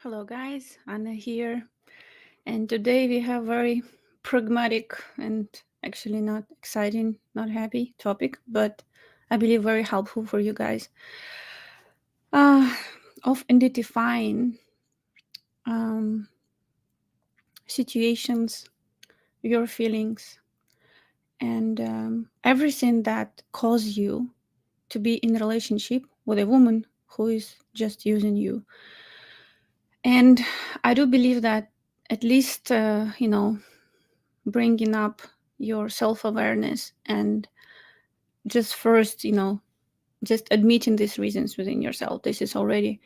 Hello, guys. Anna here, and today we have very pragmatic and actually not exciting, not happy topic, but I believe very helpful for you guys. Uh, of identifying um, situations, your feelings, and everything that cause you to be in a relationship with a woman who is just using you. And I do believe that at least bringing up your self-awareness and just first just admitting these reasons within yourself, this is already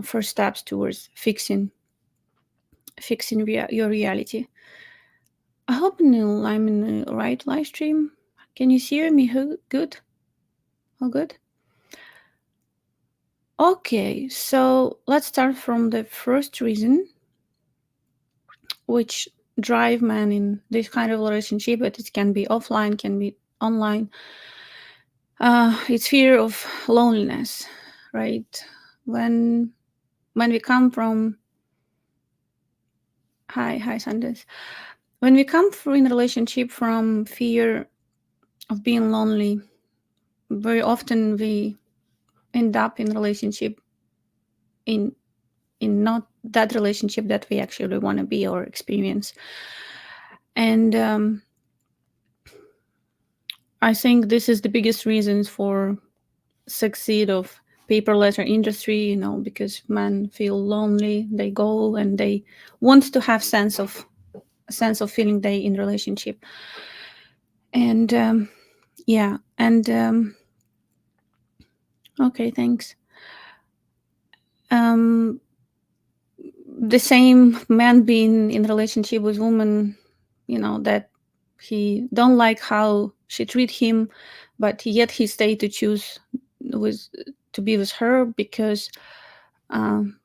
first steps towards fixing your reality. I hope, Neil, I'm in the right live stream. Can you hear me? Good? All good? Okay, so let's start from the first reason which drive men in this kind of relationship, but it can be offline, can be online. It's fear of loneliness, right? When we come from hi Sanders. When we come from in a relationship from fear of being lonely, very often we end up in relationship in not that relationship that we actually want to be or experience. And I think this is the biggest reasons for succeed of paper letter industry, because men feel lonely, they go and they want to have sense of feeling they in relationship. And yeah, and okay, thanks. um the same man being in relationship with woman, that he don't like how she treat him, but yet he stay to choose with to be with her because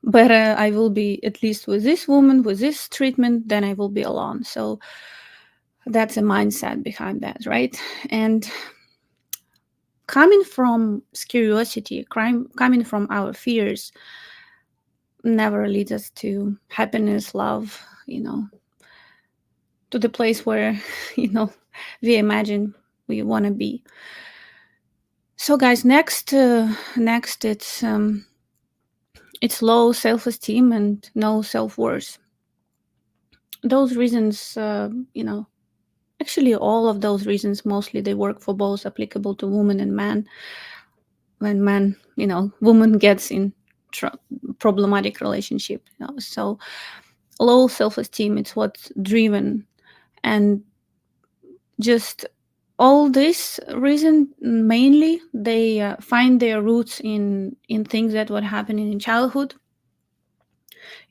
better I will be at least with this woman with this treatment than I will be alone. So that's a mindset behind that, right? And coming from curiosity, coming from our fears, never leads us to happiness, love, to the place where, we imagine we want to be. So, guys, next it's low self-esteem and no self-worth. Those reasons, actually all of those reasons mostly they work for both, applicable to woman and man. When man, woman gets in problematic relationship, so low self-esteem, it's what's driven. And just all this reason, mainly they find their roots in things that were happening in childhood,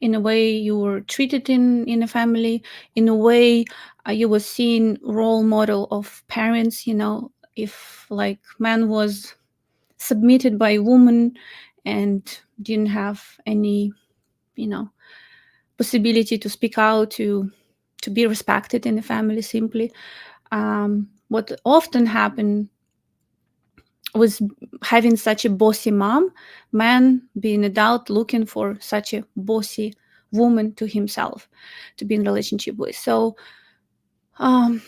in a way you were treated in a family, in a way you were seen role model of parents. If like man was submitted by woman and didn't have any possibility to speak out, to be respected in the family, simply what often happened was having such a bossy mom, man being adult looking for such a bossy woman to himself to be in relationship with. Um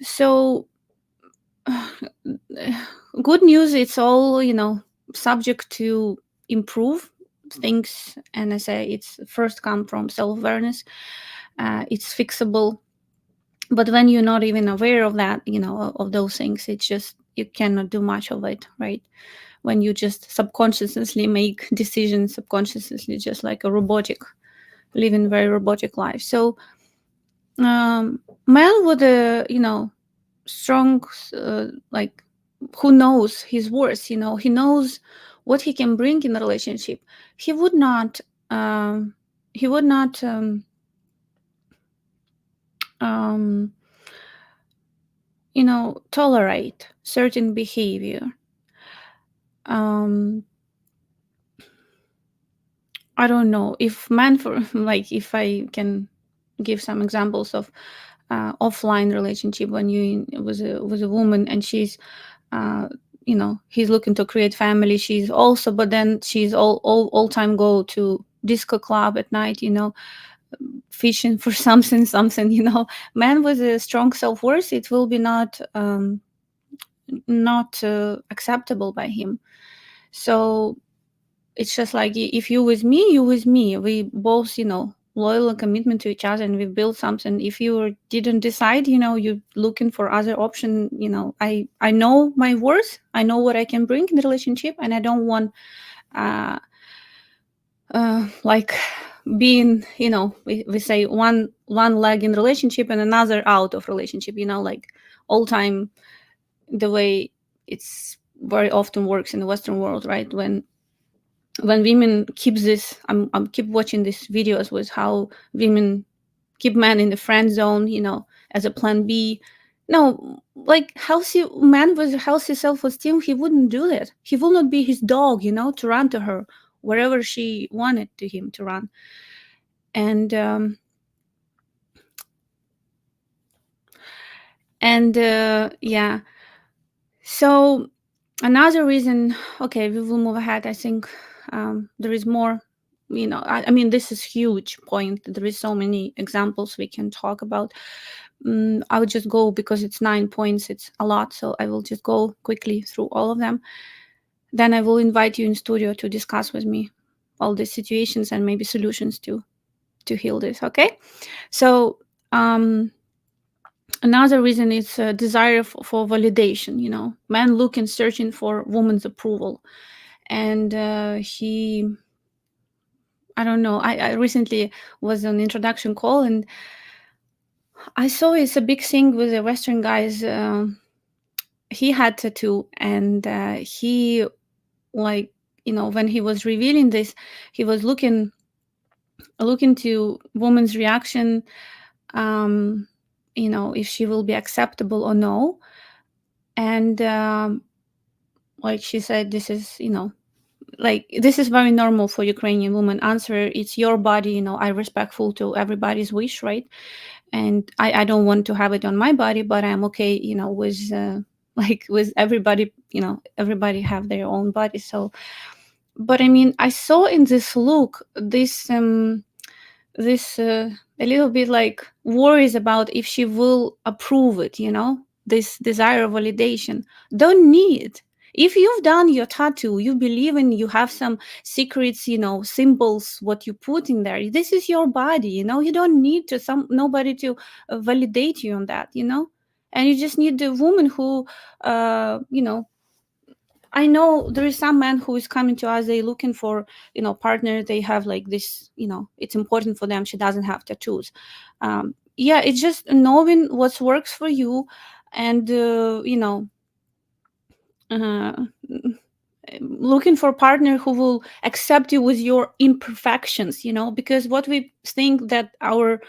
so good news, it's all subject to improve things. And I say it's first come from self-awareness. It's fixable, but when you're not even aware of that, of those things, it's just you cannot do much of it, right? When you just subconsciously make decisions, subconsciously, just like a robotic, living very robotic life. So man with a strong, like, who knows his worth, he knows what he can bring in a relationship. He would not um, he would not um, tolerate certain behavior. um, I don't know if man, for like, if I can give some examples of offline relationship, when you was a woman and she's uh, he's looking to create family, she's also, but then she's all time go to disco club at night, fishing for something, man with a strong self-worth, it will be not acceptable by him. So it's just like, if you with me, you with me. We both, loyal and commitment to each other, and we build something. If you didn't decide, you're looking for other option, I know my worth. I know what I can bring in the relationship, and I don't want like being, we say one leg in relationship and another out of relationship, like all time, the way it's very often works in the Western world, right? When women keep this, I'm keep watching these videos with how women keep men in the friend zone, as a plan B. No, like healthy man with healthy self-esteem, he wouldn't do that. He will not be his dog, to run to her wherever she wanted to him to run. And yeah. So another reason, okay, we will move ahead. I think there is more, I mean, this is huge point. There is so many examples we can talk about. I would just go, because it's 9 points, it's a lot, so I will just go quickly through all of them. Then I will invite you in studio to discuss with me all these situations and maybe solutions to heal this, okay? So another reason is a desire for validation. Man looking, searching for woman's approval. And I don't know, I recently was on introduction call, and I saw it's a big thing with the Western guys. He had tattoo, and he, like, when he was revealing this, he was looking to woman's reaction, if she will be acceptable or no. And like she said, this is, like, this is very normal for Ukrainian women. Answer, it's your body, I respectful to everybody's wish, right? And I don't want to have it on my body, but I'm okay, with like with everybody, everybody have their own body. So, but I mean, I saw in this look this a little bit like worries about if she will approve it, this desire of validation. Don't need. If you've done your tattoo, you believe in, you have some secrets, symbols, what you put in there. This is your body, you don't need nobody to validate you on that, and you just need the woman who, I know there is some man who is coming to us, they looking for, partner. They have like this, it's important for them. She doesn't have tattoos. Yeah, it's just knowing what works for you, and, looking for a partner who will accept you with your imperfections, because what we think that our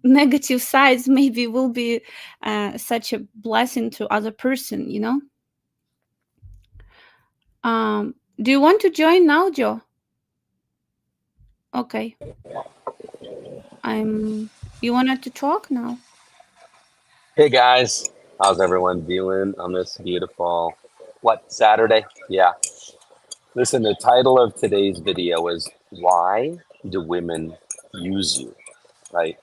negative sides maybe will be such a blessing to other person, do you want to join now, Joe? Okay. You wanted to talk now? Hey guys, how's everyone doing on this beautiful, Saturday? Yeah. Listen, the title of today's video is Why Do Women Use You? Right?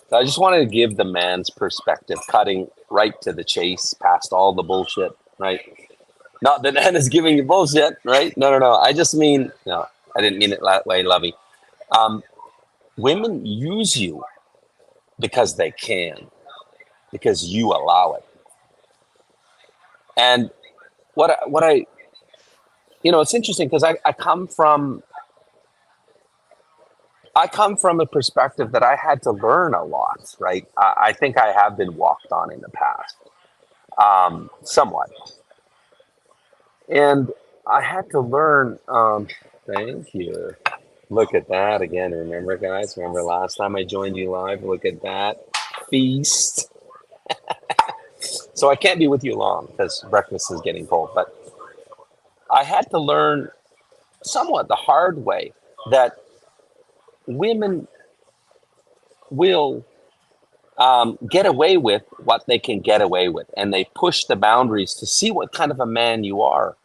So I just wanted to give the man's perspective, cutting right to the chase, past all the bullshit, right? Not that man is giving you bullshit, right? No. I just mean, no, I didn't mean it that way, Lovey. Women use you because they can, because you allow it. And what I it's interesting because I come from a perspective that I had to learn a lot, right? I think I have been walked on in the past, somewhat. And I had to learn, thank you. Look at that again. Remember, guys? Remember last time I joined you live? Look at that feast. So I can't be with you long because breakfast is getting cold. But I had to learn somewhat the hard way that women will get away with what they can get away with. And they push the boundaries to see what kind of a man you are.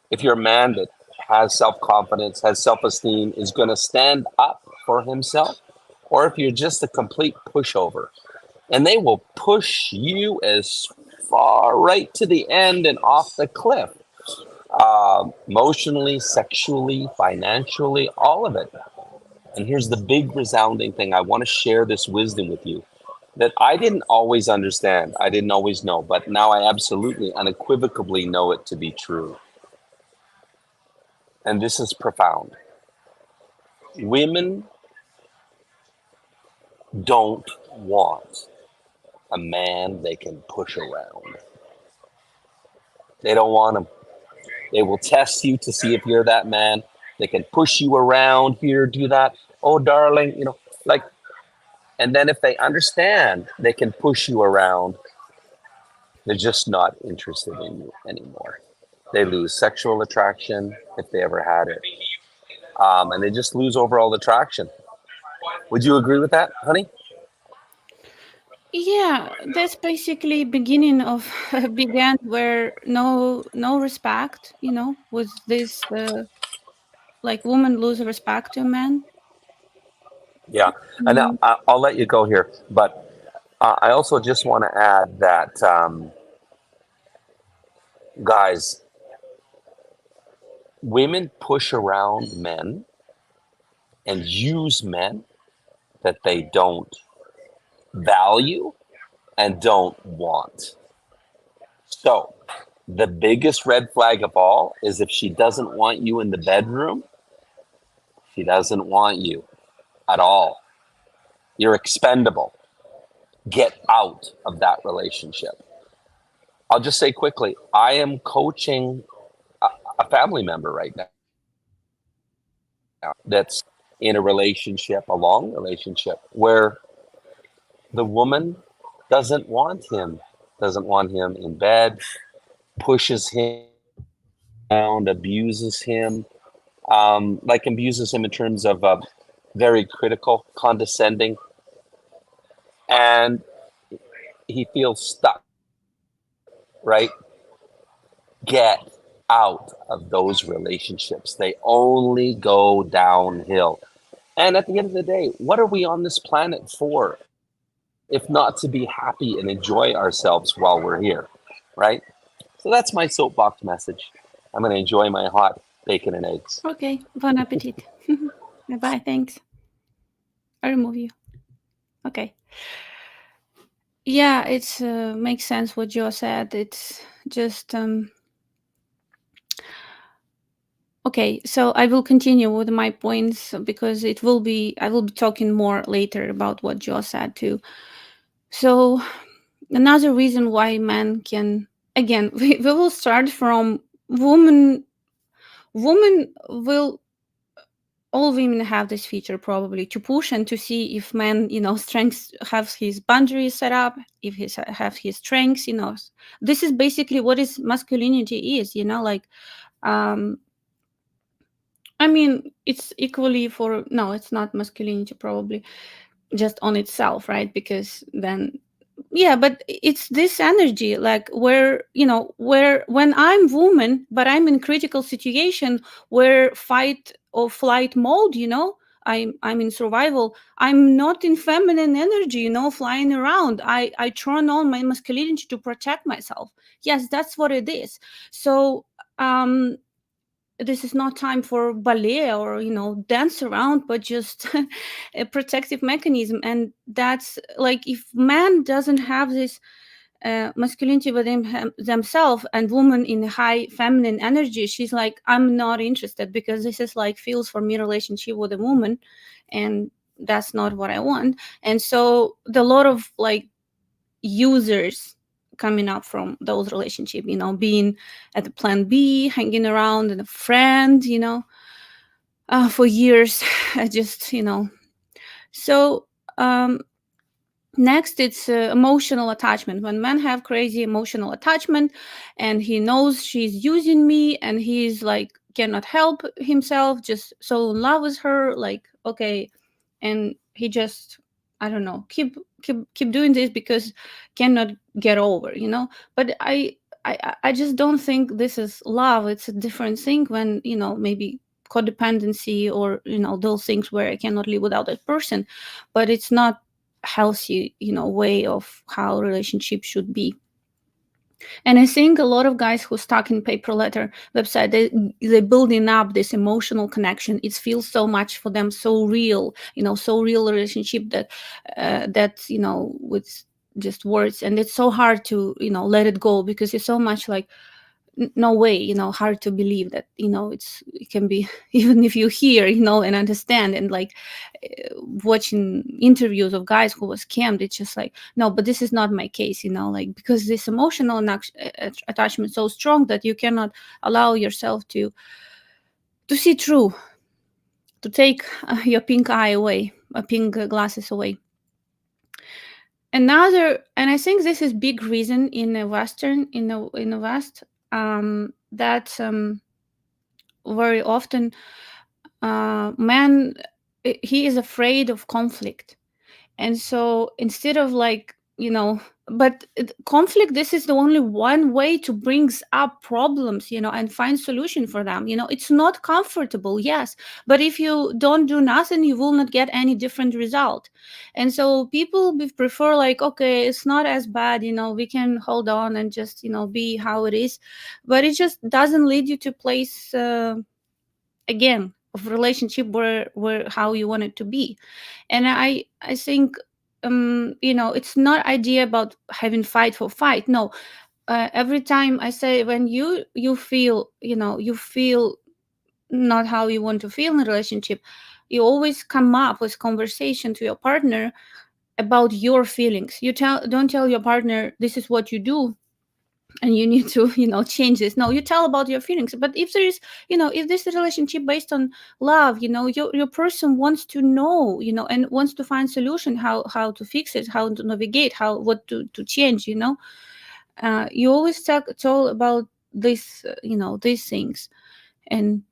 If you're a man that has self-confidence, has self-esteem, is going to stand up for himself, or if you're just a complete pushover. And they will push you as far right to the end and off the cliff. Emotionally, sexually, financially, all of it. And here's the big resounding thing. I want to share this wisdom with you that I didn't always understand. I didn't always know, but now I absolutely, unequivocally know it to be true. And this is profound. Women don't want a man they can push around. They don't want him. They will test you to see if you're that man. They can push you around here, do that. Oh, darling, like, and then if they understand they can push you around, they're just not interested in you anymore. They lose sexual attraction if they ever had it. And they just lose overall attraction. Would you agree with that, honey? Yeah, that's basically beginning of began where no respect, with this like women lose respect to men. Yeah. And Mm, I'll let you go here. But I also just want to add that, guys, women push around men and use men that they don't value and don't want. So, the biggest red flag of all is if she doesn't want you in the bedroom, she doesn't want you at all. You're expendable. Get out of that relationship. I'll just say quickly, I am coaching a family member right now that's in a relationship, a long relationship, where the woman doesn't want him in bed, pushes him around, abuses him, like abuses him in terms of very critical, condescending, and he feels stuck, right? Get out of those relationships. They only go downhill. And at the end of the day, what are we on this planet for if not to be happy and enjoy ourselves while we're here, right? So that's my soapbox message. I'm going to enjoy my hot bacon and eggs. okay, bon appetit. Bye, thanks. I remove you. Okay. Yeah, it's makes sense what Joe said. It's just okay. So I will continue with my points because I will be talking more later about what Joe said too. So another reason why men can, again, we will start from women. Women will, all women have this feature probably to push and to see if man, strengths have his boundaries set up, if he have his strengths. This is basically what is masculinity is. Like, um, I mean, it's equally for no, it's not masculinity probably just on itself, right? Because then yeah, but it's this energy like where where when I'm woman but I'm in critical situation where fight or flight mode, I'm in survival, I'm not in feminine energy, flying around. I turn on my masculinity to protect myself. Yes, that's what it is. So um this is not time for ballet or dance around, but just a protective mechanism. And that's like if man doesn't have this masculinity within themselves, and woman in high feminine energy, she's like, I'm not interested because this is like feels for me relationship with a woman, and that's not what I want. And so the lot of like users coming up from those relationships, being at the plan B, hanging around and a friend, for years. I just, so next it's emotional attachment. When men have crazy emotional attachment and he knows she's using me and he's like cannot help himself, just so in love with her, like okay, and he just, I don't know, keep doing this because cannot get over. But I just don't think this is love. It's a different thing when, maybe codependency or, those things where I cannot live without that person, but it's not healthy, way of how relationship should be. And I think a lot of guys who stuck in paper letter website, they're building up this emotional connection. It feels so much for them, so real, so real relationship that with just words, and it's so hard to let it go, because it's so much like no way, hard to believe that it can be even if you hear and understand, and like watching interviews of guys who was scammed, it's just like, no, but this is not my case, like, because this emotional attachment so strong that you cannot allow yourself to see through, to take your pink eye away, pink glasses away. Another, and I think this is big reason in the Western, in the West, that very often man, he is afraid of conflict. And so instead of like, but conflict, this is the only one way to brings up problems, and find solution for them. It's not comfortable, yes, but if you don't do nothing, you will not get any different result. And so people prefer like, okay, it's not as bad, we can hold on and just be how it is, but it just doesn't lead you to place again of relationship where how you want it to be. And I think it's not idea about having fight for fight, no. Every time I say, when you feel you feel not how you want to feel in a relationship, you always come up with conversation to your partner about your feelings. Don't tell your partner this is what you do and you need to change this. No, you tell about your feelings. But if there is if this relationship based on love, your person wants to know, and wants to find solution, how to fix it, how to navigate, how what to change, you always tell about this, these things. And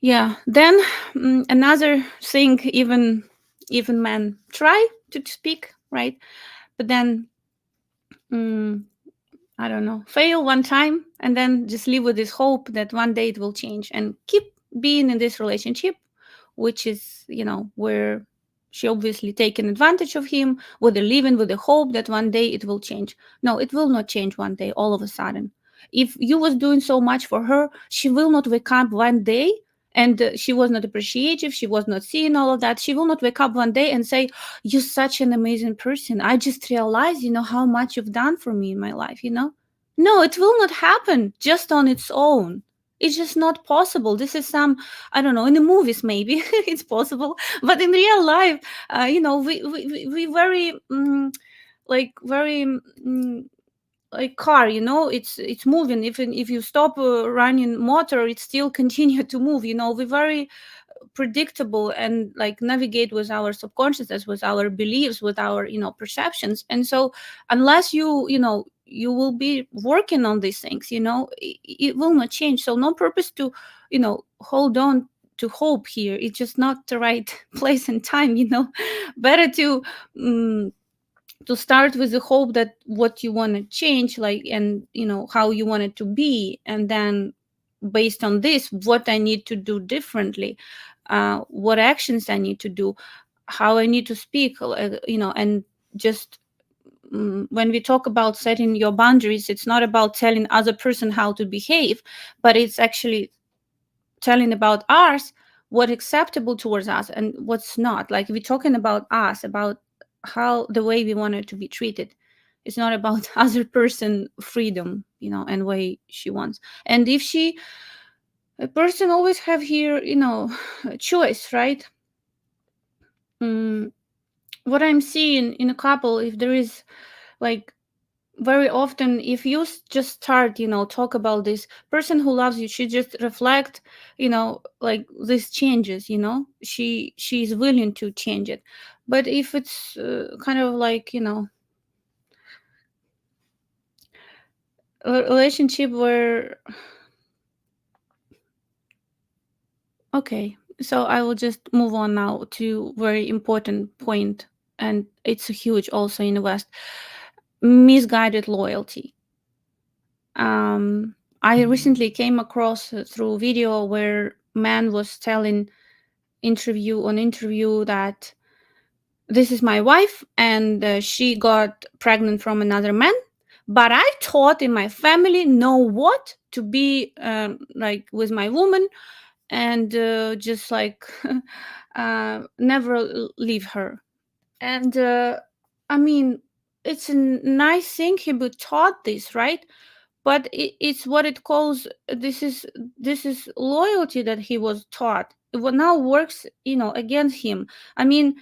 yeah, then another thing, even men try to speak, right? But then I don't know, fail one time and then just live with this hope that one day it will change, and keep being in this relationship, which is, where she obviously taken advantage of him, where they're living with the hope that one day it will change. No, it will not change one day all of a sudden. If you was doing so much for her, she will not wake up one day and she was not appreciative, she was not seeing all of that. She will not wake up one day and say, you're such an amazing person, I just realized how much you've done for me in my life. No, it will not happen just on its own. It's just not possible. This is some, I don't know, in the movies maybe it's possible, but in real life, we very like very like car, it's moving. Even if you stop running motor, it still continue to move. We very predictable and like navigate with our subconsciousness, with our beliefs, with our perceptions. And so unless you will be working on these things, it will not change. So no purpose to hold on to hope here. It's just not the right place and time. Better to start with the hope that what you want to change, like, and how you want it to be, and then based on this, what I need to do differently, what actions I need to do, how I need to speak, and just when we talk about setting your boundaries, it's not about telling other person how to behave, but it's actually telling about us, what acceptable towards us and what's not. Like, we're talking about us, about how the way we want it to be treated. It's not about other person freedom, and way she wants. And if a person always have here, choice, right? What I'm seeing in a couple, if there is like, very often, if you just start talk about this person who loves you, she just reflect like these changes, she's willing to change it. But if it's kind of like a relationship where, okay, so I will just move on now to very important point, and it's huge also in the West: misguided loyalty. I recently came across through video where man was telling interview that this is my wife and she got pregnant from another man, but I taught in my family know what to be like with my woman, and just like never leave her. And I mean, it's a nice thing he would taught this, right? But it's what it calls, this is loyalty that he was taught. What now works, against him. I mean,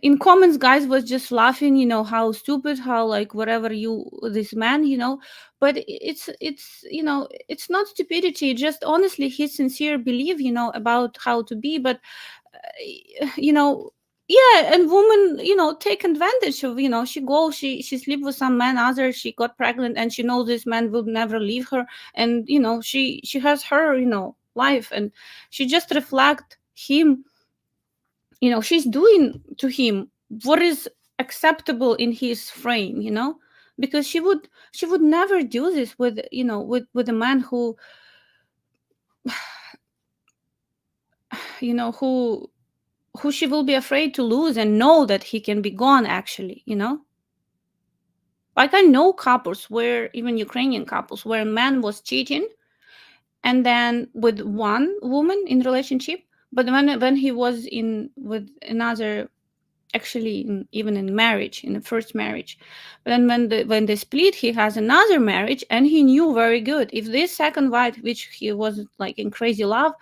in comments guys was just laughing, how stupid, how like whatever you this man, but it's not stupidity, just honestly his sincere belief, about how to be. But you know yeah, and women, take advantage of, she sleep with some man other, she got pregnant, and she knows this man will never leave her, and she has her, life, and she just reflect him, she's doing to him what is acceptable in his frame, because she would never do this with, with a man who, who she will be afraid to lose and know that he can be gone, actually, like I know couples where, even Ukrainian couples, where a man was cheating and then with one woman in relationship, but when he was in with another, actually even in marriage, in the first marriage, but then when they split, he has another marriage, and he knew very good if this second wife, which he was like in crazy love,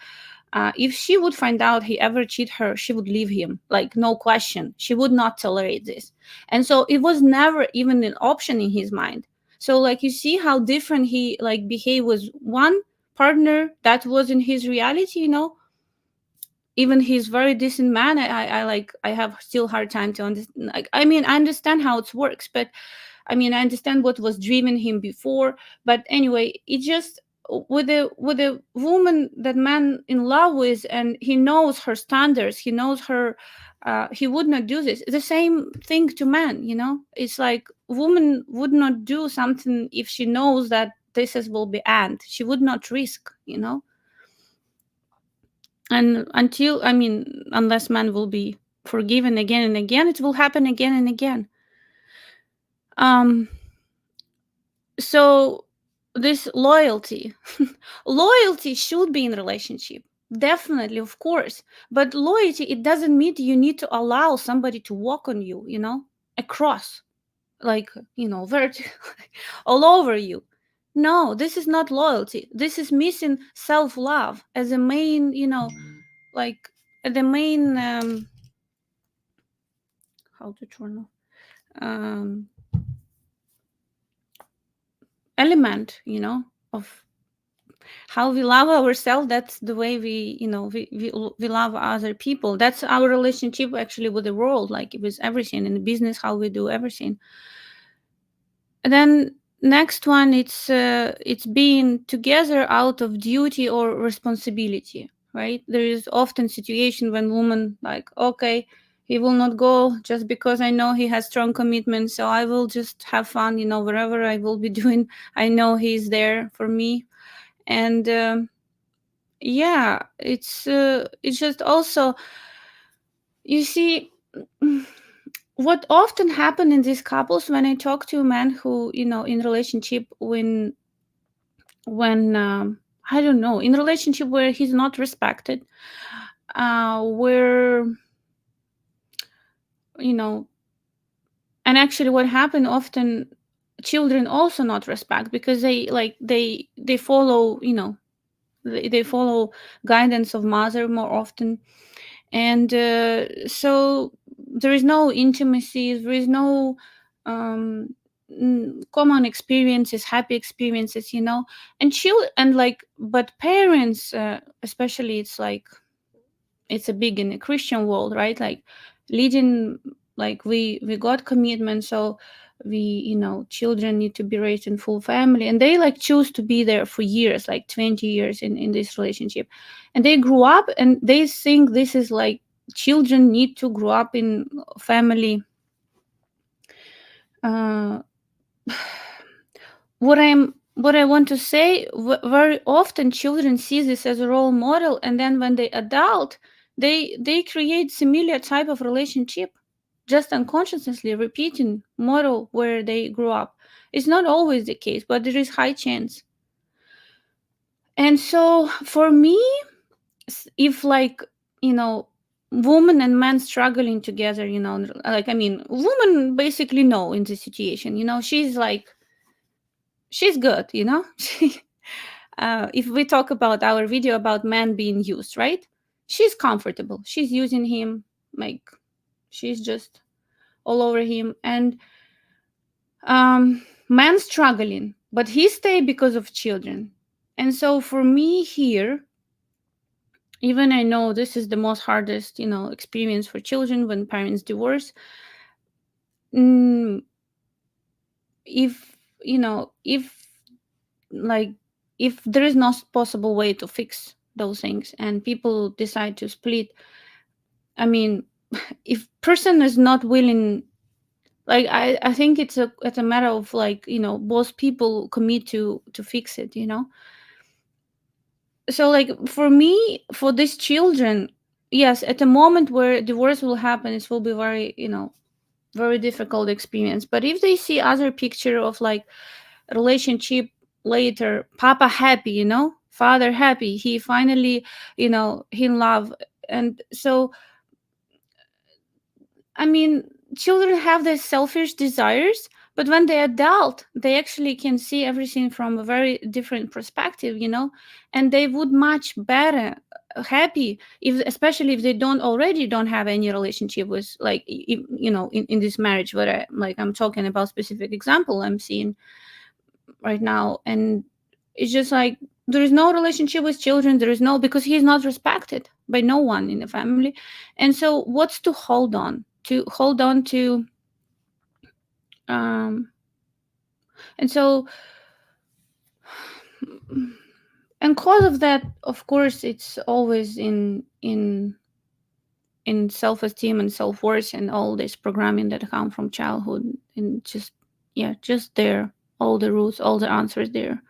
if she would find out he ever cheat her, she would leave him, like no question, she would not tolerate this. And so it was never even an option in his mind. So like you see how different he like behaved with one partner that was in his reality, even he's very decent man. I like, I have still hard time to understand, like, I mean, I understand how it works, but I mean, I understand what was driving him before. But anyway, it just, with a woman that man in love with, and he knows her standards, he knows her, he would not do this. The same thing to man, it's like woman would not do something if she knows that this is will be end, she would not risk, and until, I mean, unless man will be forgiven again and again, it will happen again and again. um so this loyalty, loyalty should be in relationship, definitely, of course. But loyalty, it doesn't mean you need to allow somebody to walk on you, across, like, vertical, all over you. No, this is not loyalty, this is missing self-love as a main, like the main, how to turn off, um element, of how we love ourselves. That's the way we, we love other people. That's our relationship actually with the world, like with everything in the business, how we do everything. And then next one, it's being together out of duty or responsibility, right? There is often situation when women like, okay, he will not go just because I know he has strong commitment, so I will just have fun, wherever I will be doing, I know he's there for me. And yeah, it's just also, you see, what often happen in these couples, when I talk to a man who, in relationship, when I don't know, in relationship where he's not respected, where, you know and actually what happened often, children also not respect, because they like they follow, they follow guidance of mother more often. And so there is no intimacy, there is no um common experiences, happy experiences, and and like, but parents, especially, it's like, it's a big in the Christian world, right? Like leading, like we got commitment, so we, children need to be raised in full family, and they like choose to be there for years, like 20 years in this relationship, and they grew up and they think this is like, children need to grow up in family, uh what I want to say, very often children see this as a role model, and then when they adult, they create similar type of relationship, just unconsciously repeating model where they grew up. It's not always the case, but there is high chance. And so for me, if like, you know, woman and man struggling together, you know, like, I mean, woman basically know in this situation, you know, she's like, she's good, you know. If we talk about our video about man being used, right, she's comfortable, she's using him, like, she's just all over him. And man struggling, but he stay because of children. And so for me here, even I know this is the most hardest, you know, experience for children when parents divorce. mm, if, you know, if, like, if there is no possible way to fix those things and people decide to split, I mean, if person is not willing, like, I think it's a matter of, like, you know, both people commit to fix it, you know. So like for me, for these children, yes, at the moment where divorce will happen, it will be very, you know, very difficult experience. But if they see other picture of like relationship later, papa happy, you know, father happy, he finally, you know, he in love. And so, I mean, children have their selfish desires, but when they're adult, they actually can see everything from a very different perspective, you know, and they would much better happy if, especially if they don't have any relationship with, like, you know, in this marriage. But I'm talking about specific example I'm seeing right now. And it's just like there is no relationship with children, there is no, because he's not respected by no one in the family. And so what's to hold on to, um and so, and cause of that, of course, it's always in self-esteem and self-worth and all this programming that come from childhood. And just, yeah, just there, all the rules, all the answers there.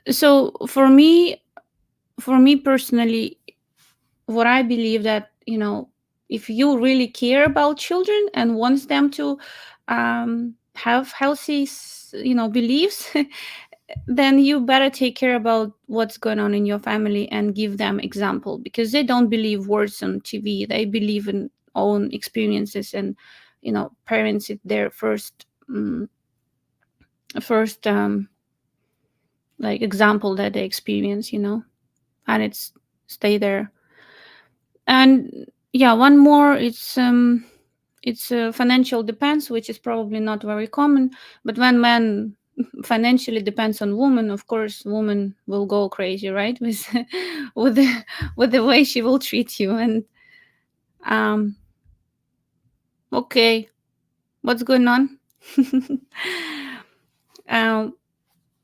So for me personally, what I believe that, you know, if you really care about children and wants them to have healthy, you know, beliefs, then you better take care about what's going on in your family and give them example, because they don't believe words on TV. They believe in own experiences, and, you know, parents is their first like example that they experience, you know, and it's stay there. And yeah, one more, it's financial depends, which is probably not very common. But when man financially depends on woman, of course woman will go crazy, right, with with the way she will treat you. And um okay, what's going on? um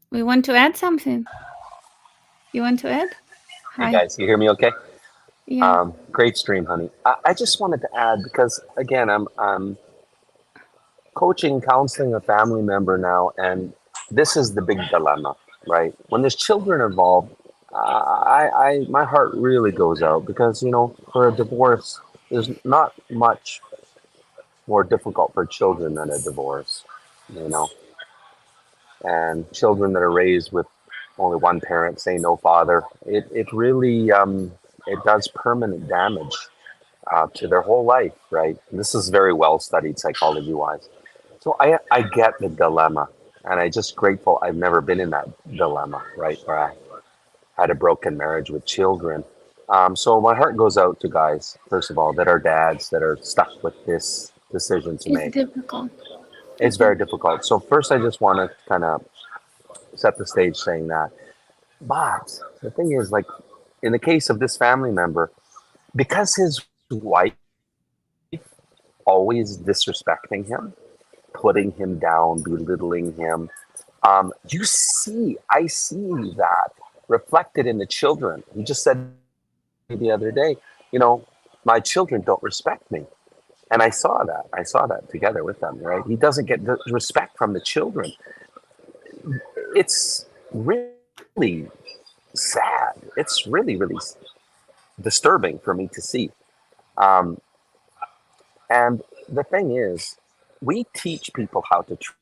we want to add something. You want to add? Hey Hi. guys, you hear me okay? Yeah. Great stream, honey. I just wanted to add, because again, I'm coaching, counseling a family member now, and this is the big dilemma, right? When there's children involved, my heart really goes out, because, you know, for a divorce, there's not much more difficult for children than a divorce, you know, and children that are raised with only one parent, say no father, it really it does permanent damage to their whole life, right? And this is very well studied psychology wise. So I get the dilemma, and I just grateful I've never been in that dilemma, right, where I had a broken marriage with children. So my heart goes out to guys, first of all, that are dads that are stuck with this decision to It's make. difficult. It's very difficult. So first, I just want to kind of set the stage saying that. But the thing is, like, in the case of this family member, because his wife always disrespecting him, putting him down, belittling him, I see that reflected in the children. He just said the other day, you know, my children don't respect me. And I saw that together with them, right? He doesn't get the respect from the children. It's really sad. It's really, really disturbing for me to see. Um, and the thing is, we teach people how to treat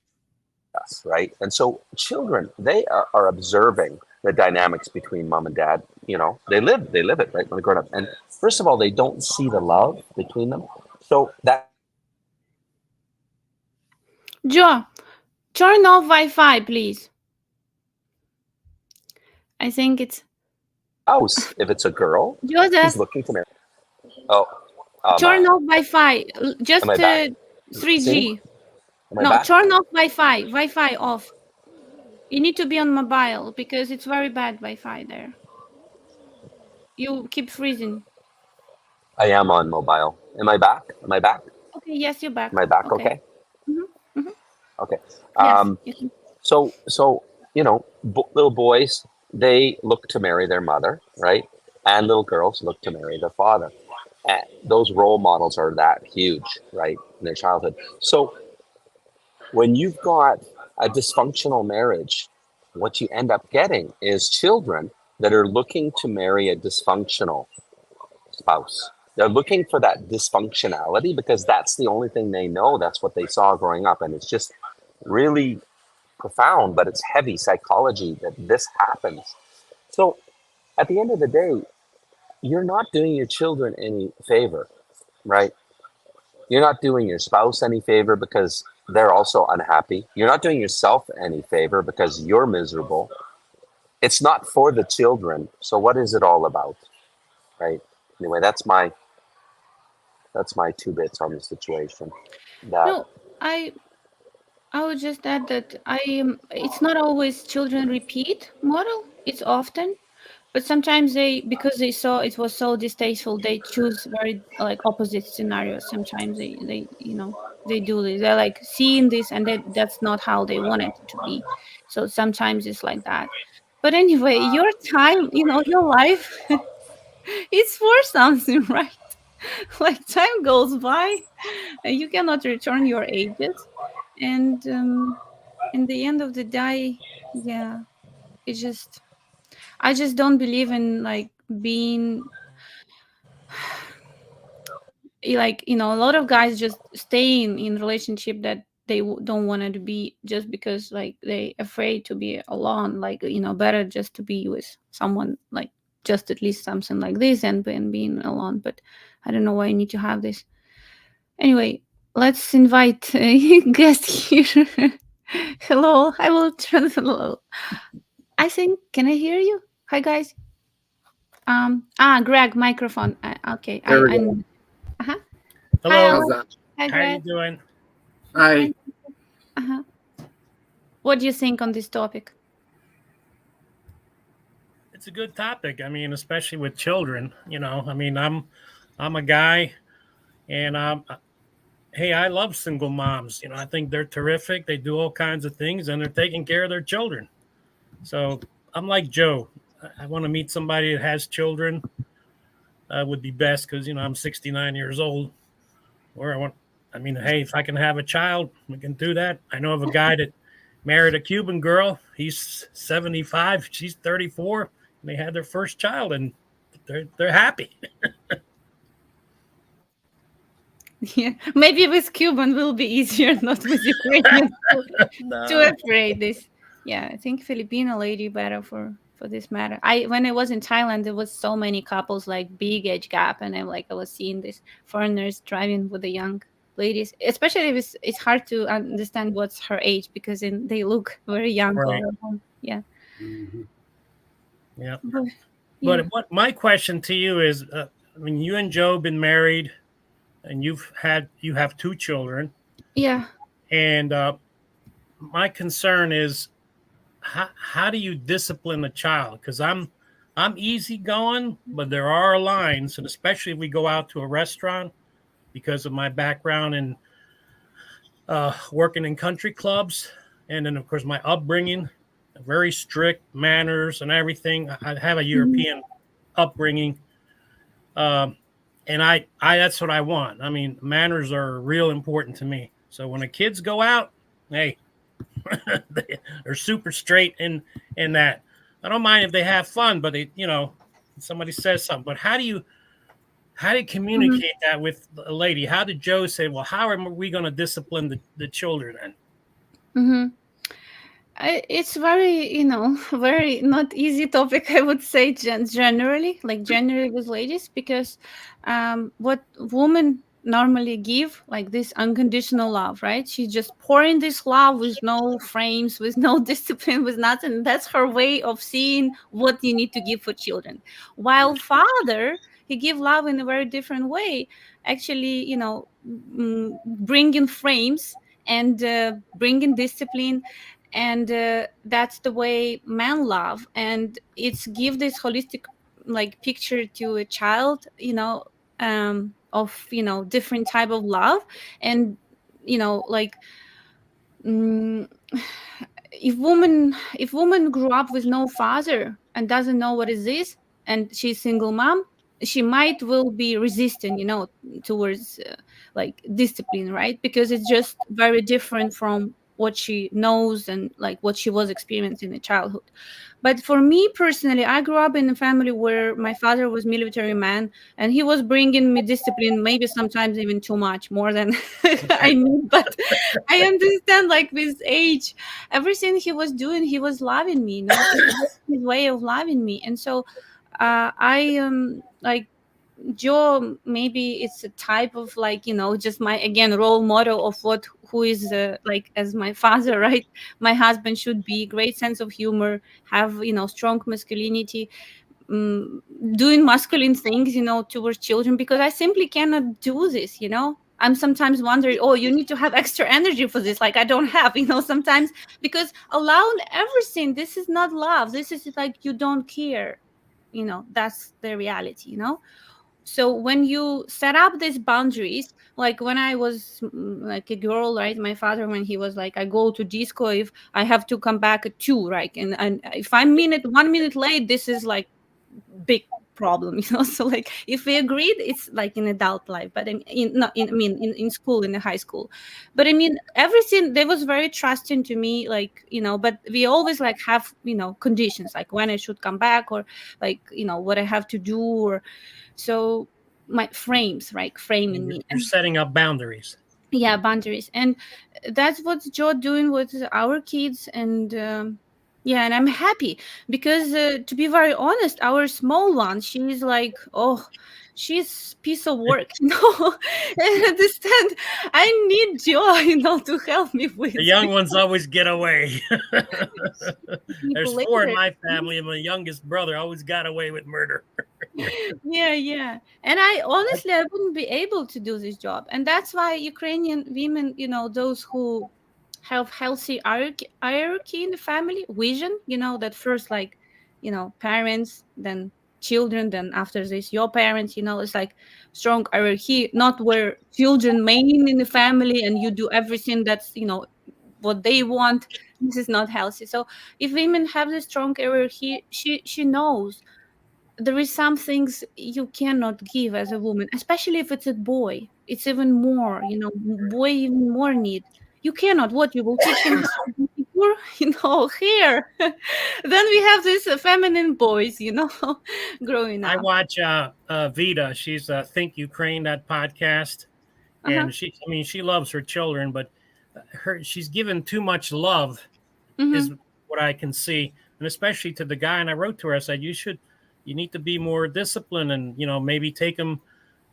us, right? And so children, they are observing the dynamics between mom and dad. You know, they live it, right, when they're growing up. And first of all, they don't see the love between them. So that Joe, turn off Wi-Fi, please. I think it's spouse, if it's a girl who's Joseph. looking to marry. Oh, Turn off Wi-Fi. am Just I back? See? 3G. Am I No, back? turn off Wi-Fi. Wi-Fi off. You need to be on mobile because it's very bad Wi-Fi there. You keep freezing. I am on mobile. Am I back? Am I back? Okay, yes, you're back. Am I back? Okay. Okay. Mm-hmm. Okay. Yes. So you know, little boys, they look to marry their mother, right? And little girls look to marry their father. And those role models are that huge, right, in their childhood. So when you've got a dysfunctional marriage, what you end up getting is children that are looking to marry a dysfunctional spouse. They're looking for that dysfunctionality because that's the only thing they know. That's what they saw growing up. And it's just really profound, but it's heavy psychology that this happens. So at the end of the day, you're not doing your children any favor, right? You're not doing your spouse any favor because they're also unhappy. You're not doing yourself any favor because you're miserable. It's not for the children. So what is it all about, right? Anyway, that's my 2 bits on the situation. That No, I would just add that it's not always children repeat model. It's often, but sometimes because they saw it was so distasteful, they choose very like opposite scenarios. Sometimes they do this. They're like seeing this, and that's not how they want it to be. So sometimes it's like that. But anyway, your time, your life, it's for something, right? Like time goes by, and you cannot return your ages, and in the end of the day, yeah, it's just I just don't believe in like being like a lot of guys just stay in relationship that they don't want to be just because like they afraid to be alone, like better just to be with someone, like just at least something like this and being alone. But I don't know why I need to have this. Anyway, let's invite a guest here. Hello, I will turn hello. I think, can I hear you? Hi guys. Greg, microphone. Okay, There we I go. uh-huh. Hi, How's Hello. Alex. that? Hi, How you Greg. doing? Hi. Uh-huh. What do you think on this topic? It's a good topic. I mean, especially with children. I mean, I'm a guy, and hey, I love single moms. I think they're terrific. They do all kinds of things, and they're taking care of their children. So I'm like Joe. I want to meet somebody that has children. Would be best because I'm 69 years old. Hey, if I can have a child, we can do that. I know of a guy that married a Cuban girl. He's 75. She's 34. And they had their first child, and they're happy. Yeah, maybe with Cuban will be easier, not with Ukrainian. Too No. afraid this. Yeah, I think Filipino lady better for this matter. When I was in Thailand, there was so many couples like big age gap, and I was seeing these foreigners driving with the young ladies. Especially if it's hard to understand what's her age because they look very young. Right. Yeah. Mhm. Yeah. But, yeah. But what my question to you is, you and Joe been married, and you have 2 children, Yeah. and my concern is how do you discipline a child? Because I'm easygoing, but there are lines, and especially if we go out to a restaurant, because of my background in working in country clubs, and then of course my upbringing, very strict manners and everything. I have a Mhm. European upbringing. Um, and I that's what I want. I mean, manners are real important to me. So when the kids go out, hey, they're super straight in that. I don't mind if they have fun, but they, somebody says something. But how do you Mhm. communicate that with a lady? How did Joe say, well, how are we going to discipline the children then? Mhm. It's very, very not easy topic, I would say, generally, like generally with ladies, because what women normally give, like this unconditional love, right? She's just pouring this love with no frames, with no discipline, with nothing. That's her way of seeing what you need to give for children. While father, he give love in a very different way, actually, bringing frames and bringing discipline, and that's the way men love, and it's give this holistic like picture to a child, of different type of love. And like, mm, if woman grew up with no father and doesn't know what is this, and she's single mom, she might will be resistant, towards like discipline, right? Because it's just very different from what she knows and like what she was experiencing in childhood. But for me personally, I grew up in a family where my father was military man, and he was bringing me discipline, maybe sometimes even too much, more than I need. But I understand, like with age, everything he was doing, he was loving me. It was his way of loving me, and so I like Joe. Maybe it's a type of like just my again role model of what who is like as my father, right? My husband should be great sense of humor, have strong masculinity, um, doing masculine things, towards children, because I simply cannot do this. I'm sometimes wondering, oh, you need to have extra energy for this. Like I don't have, sometimes, because allowing everything, this is not love. This is like you don't care. That's the reality. So when you set up these boundaries, like when I was like a girl, right? My father, when he was like, I go to disco if I have to come back at 2, right? And if I'm 1 minute late, this is like big problem. So like if we agreed, it's like in adult life, but not in, I mean in school, in the high school. But I mean everything, they was very trusting to me, like but we always like have conditions, like when I should come back, or like what I have to do, or so my frames, right? Framing me. You're setting up boundaries. Yeah, boundaries. And that's what Joe doing with our kids. And yeah, and I'm happy because to be very honest, our small one, she's like, oh, she's piece of work. I understand. I need Joe, to help me with The young ones always get away. There's 4 in manipulator. my family, and my youngest brother always got away with murder. Yeah. And I honestly, I wouldn't be able to do this job. And that's why Ukrainian women, those who have healthy hierarchy in the family, vision, that first, like, parents, then children, then after this, your parents, it's like strong hierarchy, not where children main in the family and you do everything that's, what they want. This is not healthy. So if women have this strong hierarchy, she knows there is some things you cannot give as a woman, especially if it's a boy. It's even more, boy even more need. You cannot. What you will teach him how to be pure, here. Then we have these feminine boys, growing I up. watch Vita. She's Think Ukraine, that podcast, Uh-huh. and she loves her children, but she's given too much love, is Mm-hmm. what I can see, and especially to the guy. And I wrote to her, I said, you need to be more disciplined, and maybe take him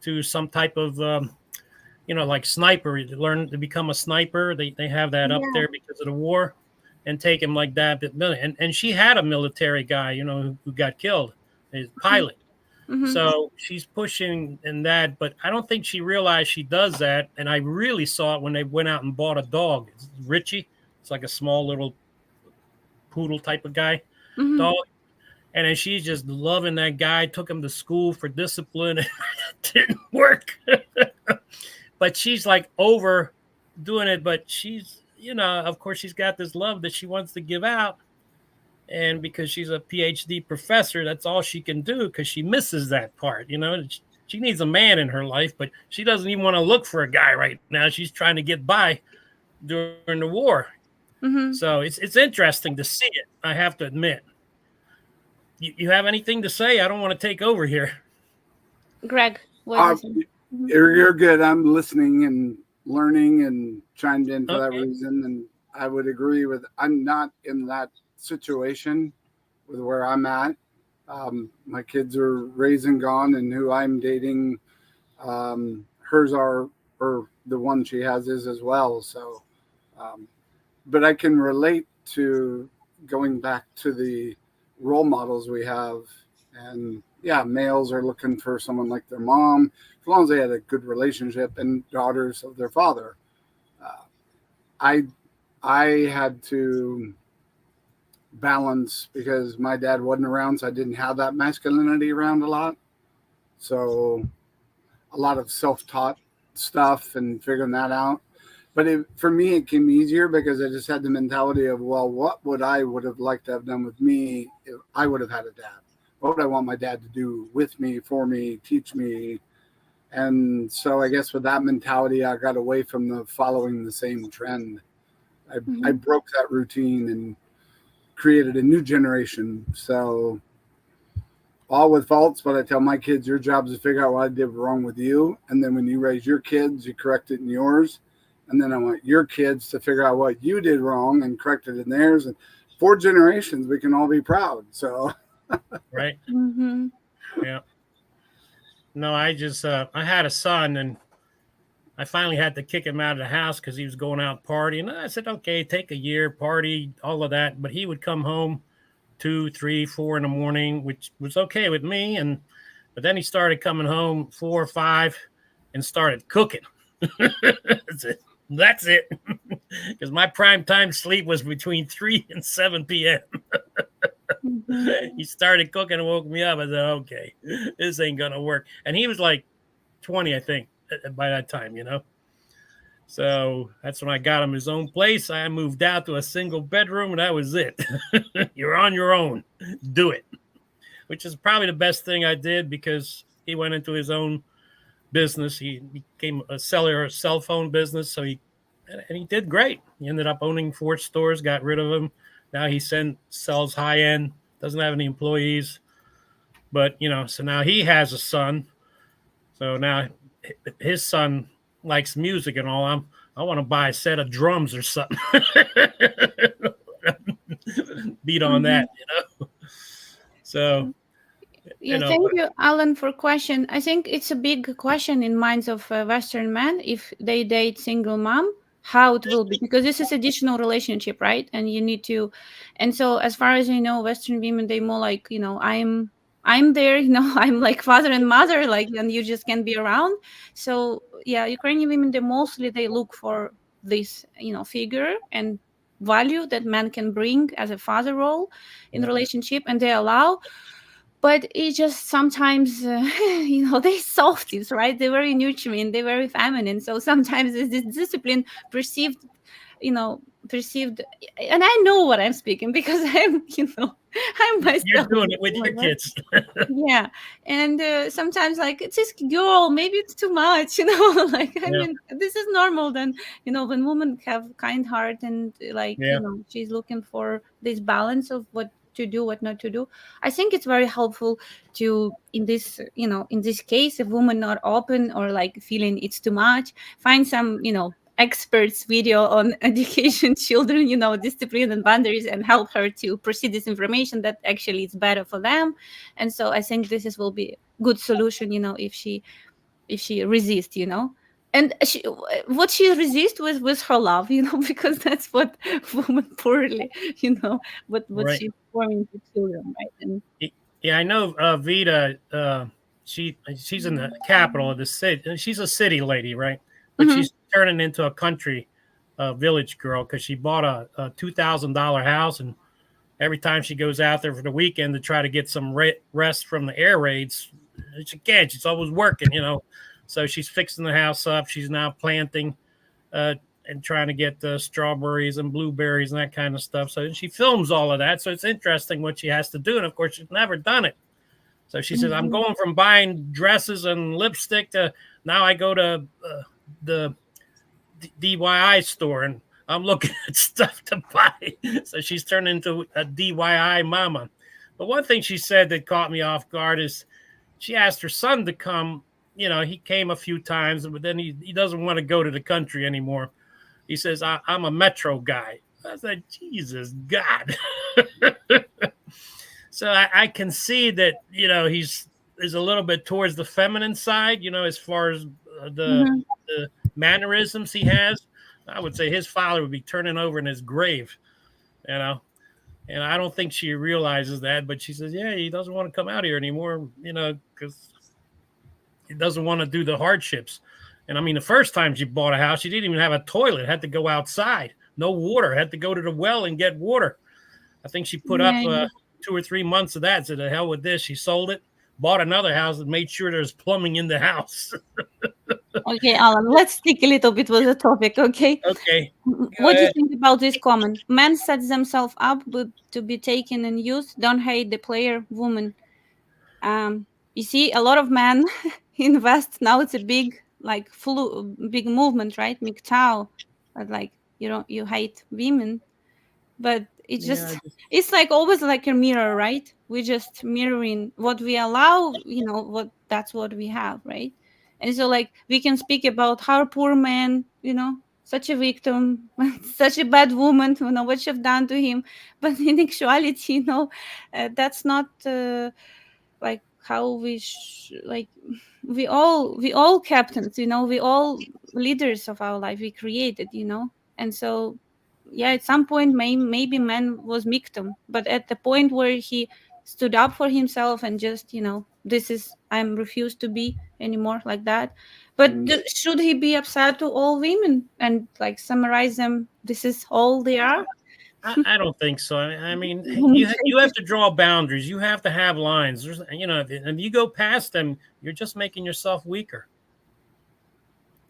to some type of like sniper, learn to become a sniper. They have that up Yeah. there because of the war, and take him like that. And she had a military guy, who got killed, a pilot. Mm-hmm. So she's pushing in that, but I don't think she realized she does that. And I really saw it when they went out and bought a dog. It's Richie. It's like a small little poodle type of guy Mm-hmm. dog. And then she's just loving that guy, took him to school for discipline. It didn't work. But she's like over doing it. But she's, of course, she's got this love that she wants to give out. And because she's a PhD professor, that's all she can do, because she misses that part. she needs a man in her life, but she doesn't even want to look for a guy right now. She's trying to get by during the war. Mm-hmm. So it's interesting to see it, I have to admit. You have anything to say? I don't want to take over here. Greg, what is it? You're good. I'm listening and learning and chimed in for that Okay. reason. And I would agree with, I'm not in that situation with where I'm at. My kids are raised and gone, and who I'm dating, hers are, or the one she has is as well. So, but I can relate to going back to the role models we have. And yeah, males are looking for someone like their mom, as long as they had a good relationship, and daughters of their father. I had to balance because my dad wasn't around, so I didn't have that masculinity around a lot. So a lot of self-taught stuff and figuring that out. But for me, it came easier because I just had the mentality of, well, what would I would have liked to have done with me if I would have had a dad? What would I want my dad to do with me, for me, teach me? And so I guess with that mentality, I got away from the following the same trend. I broke that routine and created a new generation. So all with faults, but I tell my kids, your job is to figure out what I did wrong with you. And then when you raise your kids, you correct it in yours. And then I want your kids to figure out what you did wrong and correct it in theirs. And 4 generations, we can all be proud. So, Right. Mm-hmm. Yeah. No, I had a son, and I finally had to kick him out of the house because he was going out partying. And I said, okay, take a year, party, all of that. But he would come home 2, 3, 4 in the morning, which was okay with me. But then he started coming home 4 or 5 and started cooking. That's it. Because my prime time sleep was between 3 and 7 p.m. He started cooking and woke me up. I said, okay, this ain't going to work. And he was like 20, I think, by that time, So that's when I got him his own place. I moved out to a single bedroom, and that was it. You're on your own. Do it. Which is probably the best thing I did, because he went into his own business. He became a seller of a cell phone business. So he did great. He ended up owning 4 stores, got rid of them. Now he sells high end, doesn't have any employees. But, so now he has a son. So now his son likes music and all. I want to buy a set of drums or something. Beat on that, So, Yeah, thank you, Alan, for question. I think it's a big question in minds of Western men. If they date single mom, how it will be, because this is additional relationship, right? And you need to, and so as far as I know, Western women, they more like, I'm there, I'm like father and mother, like, and you just can't be around. So yeah, Ukrainian women, they look for this, figure and value that man can bring as a father role in relationship, and they allow. But it just sometimes, they softies, right? They're very nurturing, they're very feminine. So sometimes this discipline perceived, perceived, and I know what I'm speaking because I'm, I'm myself. You're doing it with your kids. Yeah. And sometimes, like, it's this girl, maybe it's too much, like, I mean, this is normal. Then, when women have kind heart and like, she's looking for this balance of what to do, what not to do. I think it's very helpful to, in this case, if woman not open or like feeling it's too much, find some, experts video on education children, discipline and boundaries, and help her to proceed this information that actually is better for them. And so I think will be a good solution, if she resists, and what she resists with her love, because that's what woman poorly, what Right. she's forming to children, right? And yeah, I know Vita. She's in the capital of the city. She's a city lady, right? But she's turning into a country village girl, because she bought a $2,000 house, and every time she goes out there for the weekend to try to get some rest from the air raids, she can't. She's always working, So she's fixing the house up. She's now planting and trying to get strawberries and blueberries and that kind of stuff. So she films all of that. So it's interesting what she has to do. And of course, she's never done it. So she says, I'm going from buying dresses and lipstick to now I go to the DIY store and I'm looking at stuff to buy. So she's turned into a DIY mama. But one thing she said that caught me off guard is she asked her son to come. You know, he came a few times, but then he doesn't want to go to the country anymore. He says, I'm a metro guy. I said, Jesus God. So I can see that, you know, is a little bit towards the feminine side, you know, as far as the mannerisms he has. I would say his father would be turning over in his grave, you know. And I don't think she realizes that, but she says, yeah, he doesn't want to come out here anymore, you know, because he doesn't want to do the hardships. And I mean, the first time she bought a house, she didn't even have a toilet, had to go outside, no water, had to go to the well and get water. I think she put up 2 or 3 months of that. Said, the hell with this. She sold it, bought another house, and made sure there's plumbing in the house. Okay, Alan, let's stick a little bit with the topic, okay? Okay. What do you think about this comment? Men set themselves up to be taken and used. Don't hate the player, woman. You see, a lot of men invest. Now it's a big, like, big movement, right? MGTOW, but like, you hate women. But it's just, it's like always like a mirror, right? We're just mirroring what we allow, you know, that's what we have, right? And so, like, we can speak about how poor man, you know, such a victim, such a bad woman, you know, what you've done to him. But in actuality, you know, that's not like how like we all captains, you know, we all leaders of our life, we created, you know. And so, yeah, at some point maybe man was victim, but at the point where he stood up for himself and just, you know, I'm refused to be anymore like that. But should he be upset to all women and like summarize them, this is all they are? I don't think so. I mean, you have to draw boundaries. You have to have lines. There's, you know, and you go past them, you're just making yourself weaker.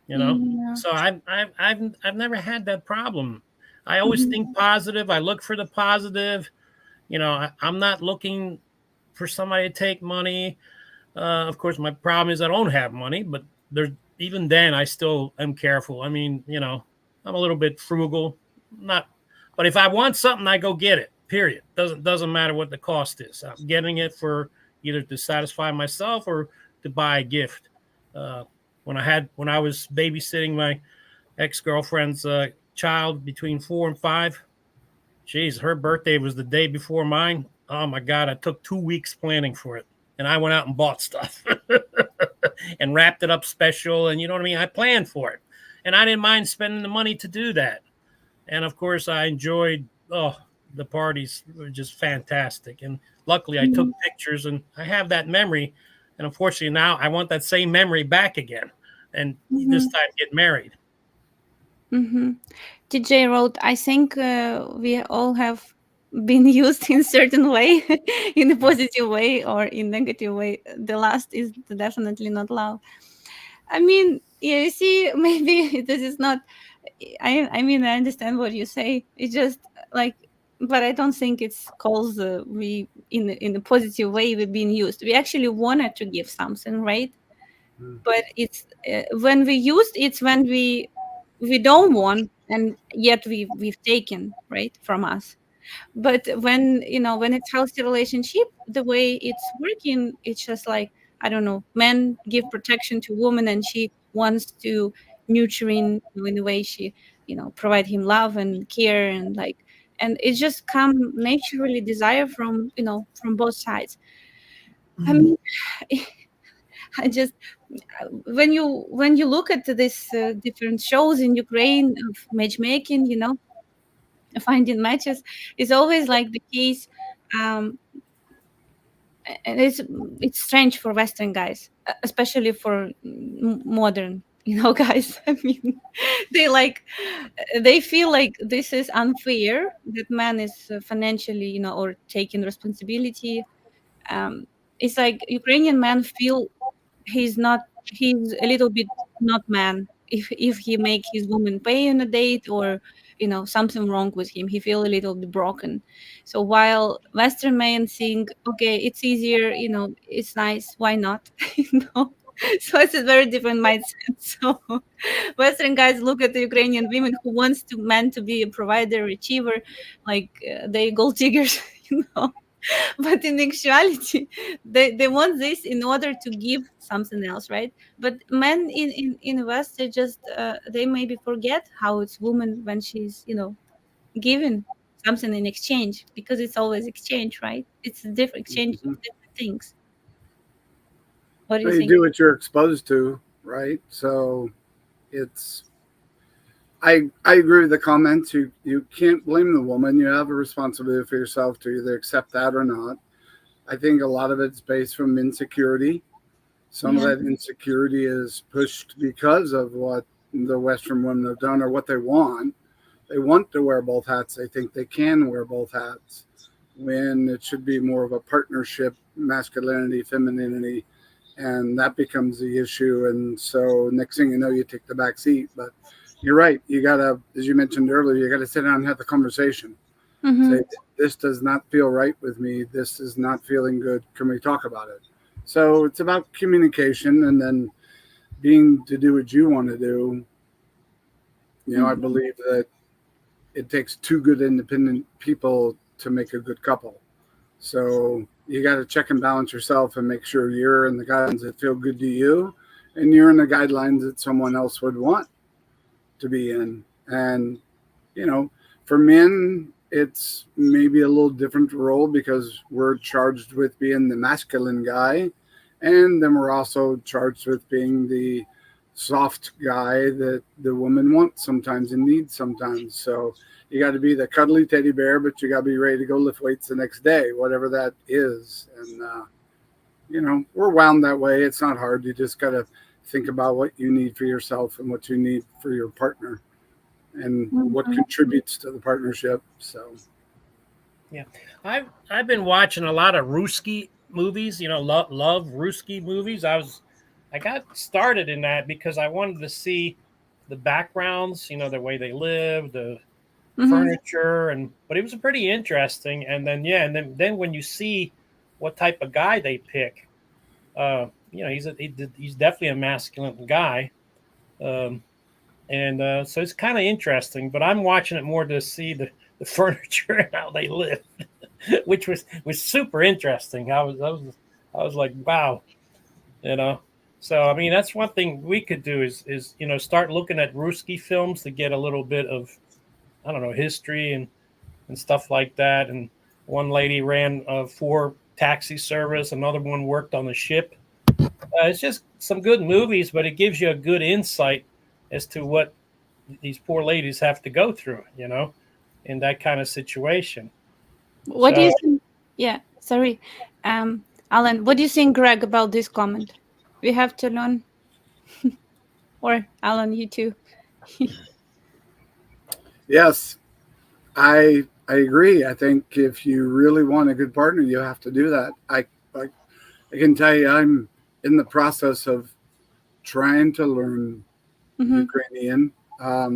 You know, so I've never had that problem. I always think positive. I look for the positive. You know, I'm not looking for somebody to take money. Of course, my problem is I don't have money, but even then I still am careful. I mean, you know, I'm a little bit frugal. But if I want something, I go get it. Period. Doesn't matter what the cost is. I'm getting it for either to satisfy myself or to buy a gift. When I was babysitting my ex-girlfriend's child between 4 and 5, geez, her birthday was the day before mine. Oh my God, I took 2 weeks planning for it, and I went out and bought stuff and wrapped it up special. And you know what I mean? I planned for it, and I didn't mind spending the money to do that. And of course, I enjoyed, the parties were just fantastic. And luckily, I took pictures and I have that memory. And unfortunately, now I want that same memory back again. And this time get married. TJ wrote, I think we all have been used in certain way, in a positive way or in negative way. The last is definitely not love. I mean, yeah, you see, maybe this is not. I mean, I understand what you say. It's just like, but I don't think it's calls we in a positive way we're being used. We actually wanted to give something, right? But it's when we used, it's when we don't want, and yet we've taken, right, from us. But when, you know, when it's healthy relationship, the way it's working, it's just like, I don't know, men give protection to woman and she wants to nurturing in the way she, you know, provide him love and care, and like, and it just come naturally desire from, you know, from both sides. I mean, I just when you look at this different shows in Ukraine of matchmaking, you know, finding matches is always like the case. And it's strange for Western guys, especially for modern, you know, guys. I mean, they feel like this is unfair, that man is financially, you know, or taking responsibility. It's like Ukrainian men feel he's a little bit not man, if he make his woman pay on a date, or something wrong with him, he feel a little bit broken. So while Western men think, okay, it's easier, it's nice, why not? So it's a very different mindset. So Western guys look at the Ukrainian women who wants to men to be a provider, achiever, like they gold diggers, but in actuality they want this in order to give something else, right? But men in West, they just they maybe forget how it's woman when she's given something in exchange, because it's always exchange, right? It's a different exchange of different things. What do you But you think? do what you're exposed to, right? So it's I agree with the comments. You can't blame the woman. You have a responsibility for yourself to either accept that or not. I think a lot of it's based from insecurity. Some of Yeah. that insecurity is pushed because of what the Western women have done or what they want. They want to wear both hats. They think they can wear both hats when it should be more of a partnership, masculinity, femininity, and that becomes the issue. And so next thing you know, you take the back seat. But you're right. You gotta, as you mentioned earlier, you gotta sit down and have the conversation. Mm-hmm. Say, this does not feel right with me. This is not feeling good. Can we talk about it? So it's about communication, and then being to do what you want to do. I Mm-hmm. believe that it takes two good independent people to make a good couple. So you got to check and balance yourself and make sure you're in the guidelines that feel good to you, and you're in the guidelines that someone else would want to be in. And for men, it's maybe a little different role because we're charged with being the masculine guy, and then we're also charged with being the soft guy that the woman wants sometimes and needs sometimes. So you got to be the cuddly teddy bear, but you got to be ready to go lift weights the next day, whatever that is. And we're wound that way. It's not hard. You just got to think about what you need for yourself and what you need for your partner and what Mm-hmm. contributes to the partnership. So Yeah, I've been watching a lot of Ruski movies. Love Ruski movies. I got started in that because I wanted to see the backgrounds. The way they live, the Mm-hmm. furniture, but it was pretty interesting. And then then when you see what type of guy they pick, he's definitely a masculine guy. Um, and so it's kind of interesting. But I'm watching it more to see the furniture and how they live, which was super interesting. I was like, wow, you know. So I mean, that's one thing we could do is start looking at Ruski films to get a little bit of, I don't know, history and stuff like that. And one lady ran for taxi service, another one worked on the ship. It's just some good movies, but it gives you a good insight as to what these poor ladies have to go through, in that kind of situation. What do So you think? Yeah, sorry. Alan, what do you think, Greg, about this comment? We have to learn, or Alan, you too. yes, I agree. I think if you really want a good partner, you have to do that. I can tell you, I'm in the process of trying to learn Mm-hmm. Ukrainian.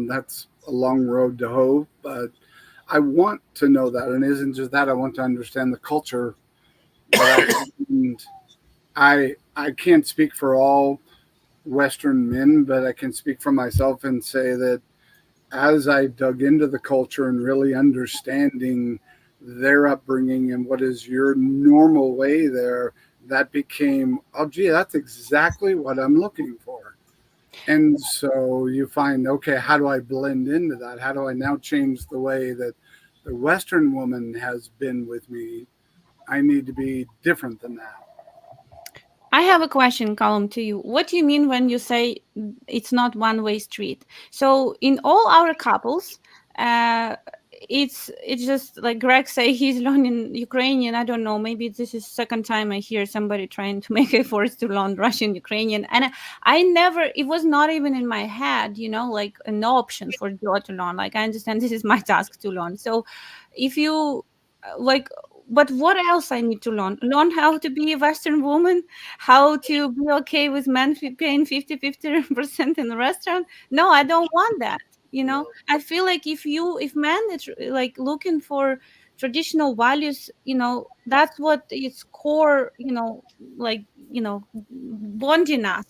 That's a long road to hoe, but I want to know that. And it isn't just that, I want to understand the culture. And I can't speak for all Western men, but I can speak for myself and say that as I dug into the culture and really understanding their upbringing and what is your normal way there, that became, oh, gee, that's exactly what I'm looking for. And so you find, okay, how do I blend into that? How do I now change the way that the Western woman has been with me? I need to be different than that. I have a question, Column, to you. What do you mean when you say it's not one-way street? So in all our couples, uh, it's just like Greg say he's learning Ukrainian. I don't know. Maybe this is second time I hear somebody trying to make efforts to learn Russian, Ukrainian, and I never. It was not even in my head, like an option for Joe to learn. Like I understand this is my task to learn. So if you like but what else I need to learn? Learn how to be a Western woman, how to be okay with men paying 50% in the restaurant. No, I don't want that. I feel like if men is like looking for traditional values, that's what is core, like, bonding us,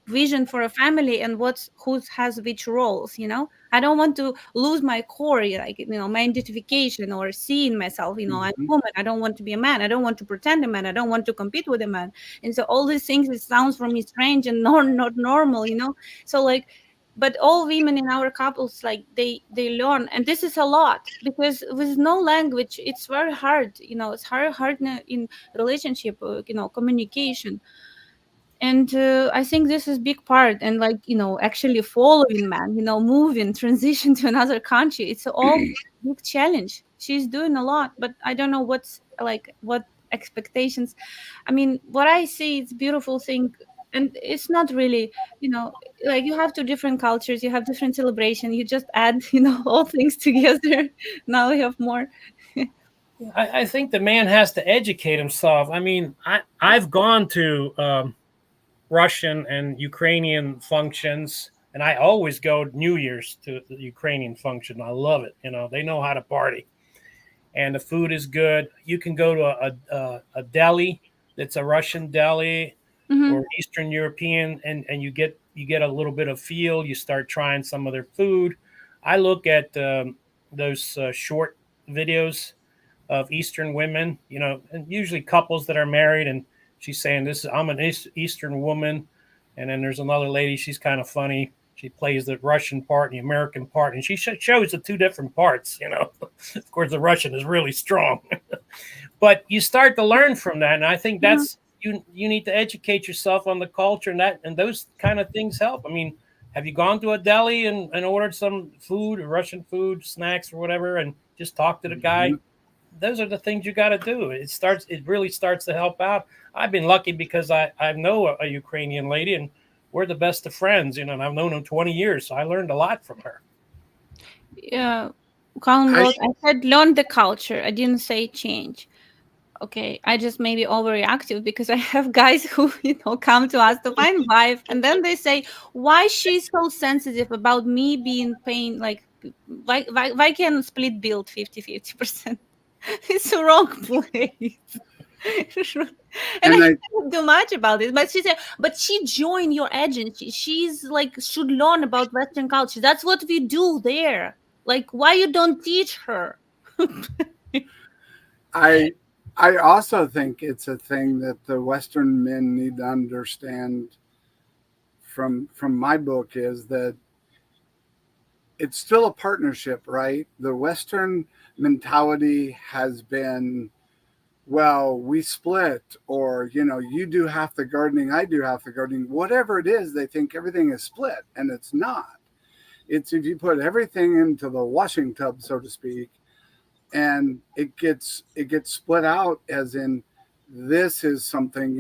vision for a family and who has which roles, I don't want to lose my core, like, my identification or seeing myself, I'm a Mhm. woman. I don't want to be a man. I don't want to pretend a man. I don't want to compete with a man. And so all these things, it sounds for me strange and not normal, So like, but all women in our couples, like they learn, and this is a lot because with no language, it's very hard, it's very hard in relationship, communication. And I think this is big part, and like, actually following man, moving transition to another country, it's all big challenge. She's doing a lot, but I don't know what expectations. I mean, what I see, it's beautiful thing, and it's not really, like, you have two different cultures, you have different celebration, you just add, all things together. Now we have more. I think the man has to educate himself. I mean, I've gone to Russian and Ukrainian functions, and I always go New Year's to the Ukrainian function. I love it. They know how to party, and the food is good. You can go to a deli that's a Russian deli Hmm. or Eastern European, and you get a little bit of feel. You start trying some of their food. I look at those short videos of Eastern women, and usually couples that are married, and she's saying, "This is I'm an Eastern woman," and then there's another lady. She's kind of funny. She plays the Russian part and the American part, and she shows the two different parts. Of course, the Russian is really strong, but you start to learn from that, and I think Hmm. that's you need to educate yourself on the culture, and those kind of things help. I mean, have you gone to a deli and ordered some food, Russian food, snacks, or whatever, and just talk to the guy? Mhm. Those are the things you got to do. It really starts to help out. I've been lucky because I know a Ukrainian lady, and we're the best of friends, and I've known her 20 years, so I learned a lot from her. Yeah. Colin I wrote, I said learn the culture. I didn't say change. Okay, I just maybe overreactive because I have guys who, come to us to find wife, and then they say, why she's so sensitive about me being pain, like, why can't split bill 50-50%? It's the wrong place. And I and I can't do much about it. But she said, but she joined your agency. She's like, should learn about Western culture. That's what we do there. Like, why you don't teach her? I I also think it's a thing that the Western men need to understand from my book is that it's still a partnership, right? The Western mentality has been, well, we split, or, you do half the gardening, I do half the gardening. Whatever it is, they think everything is split, and it's not. It's if you put everything into the washing tub, so to speak, and it gets split out, as in, this is something,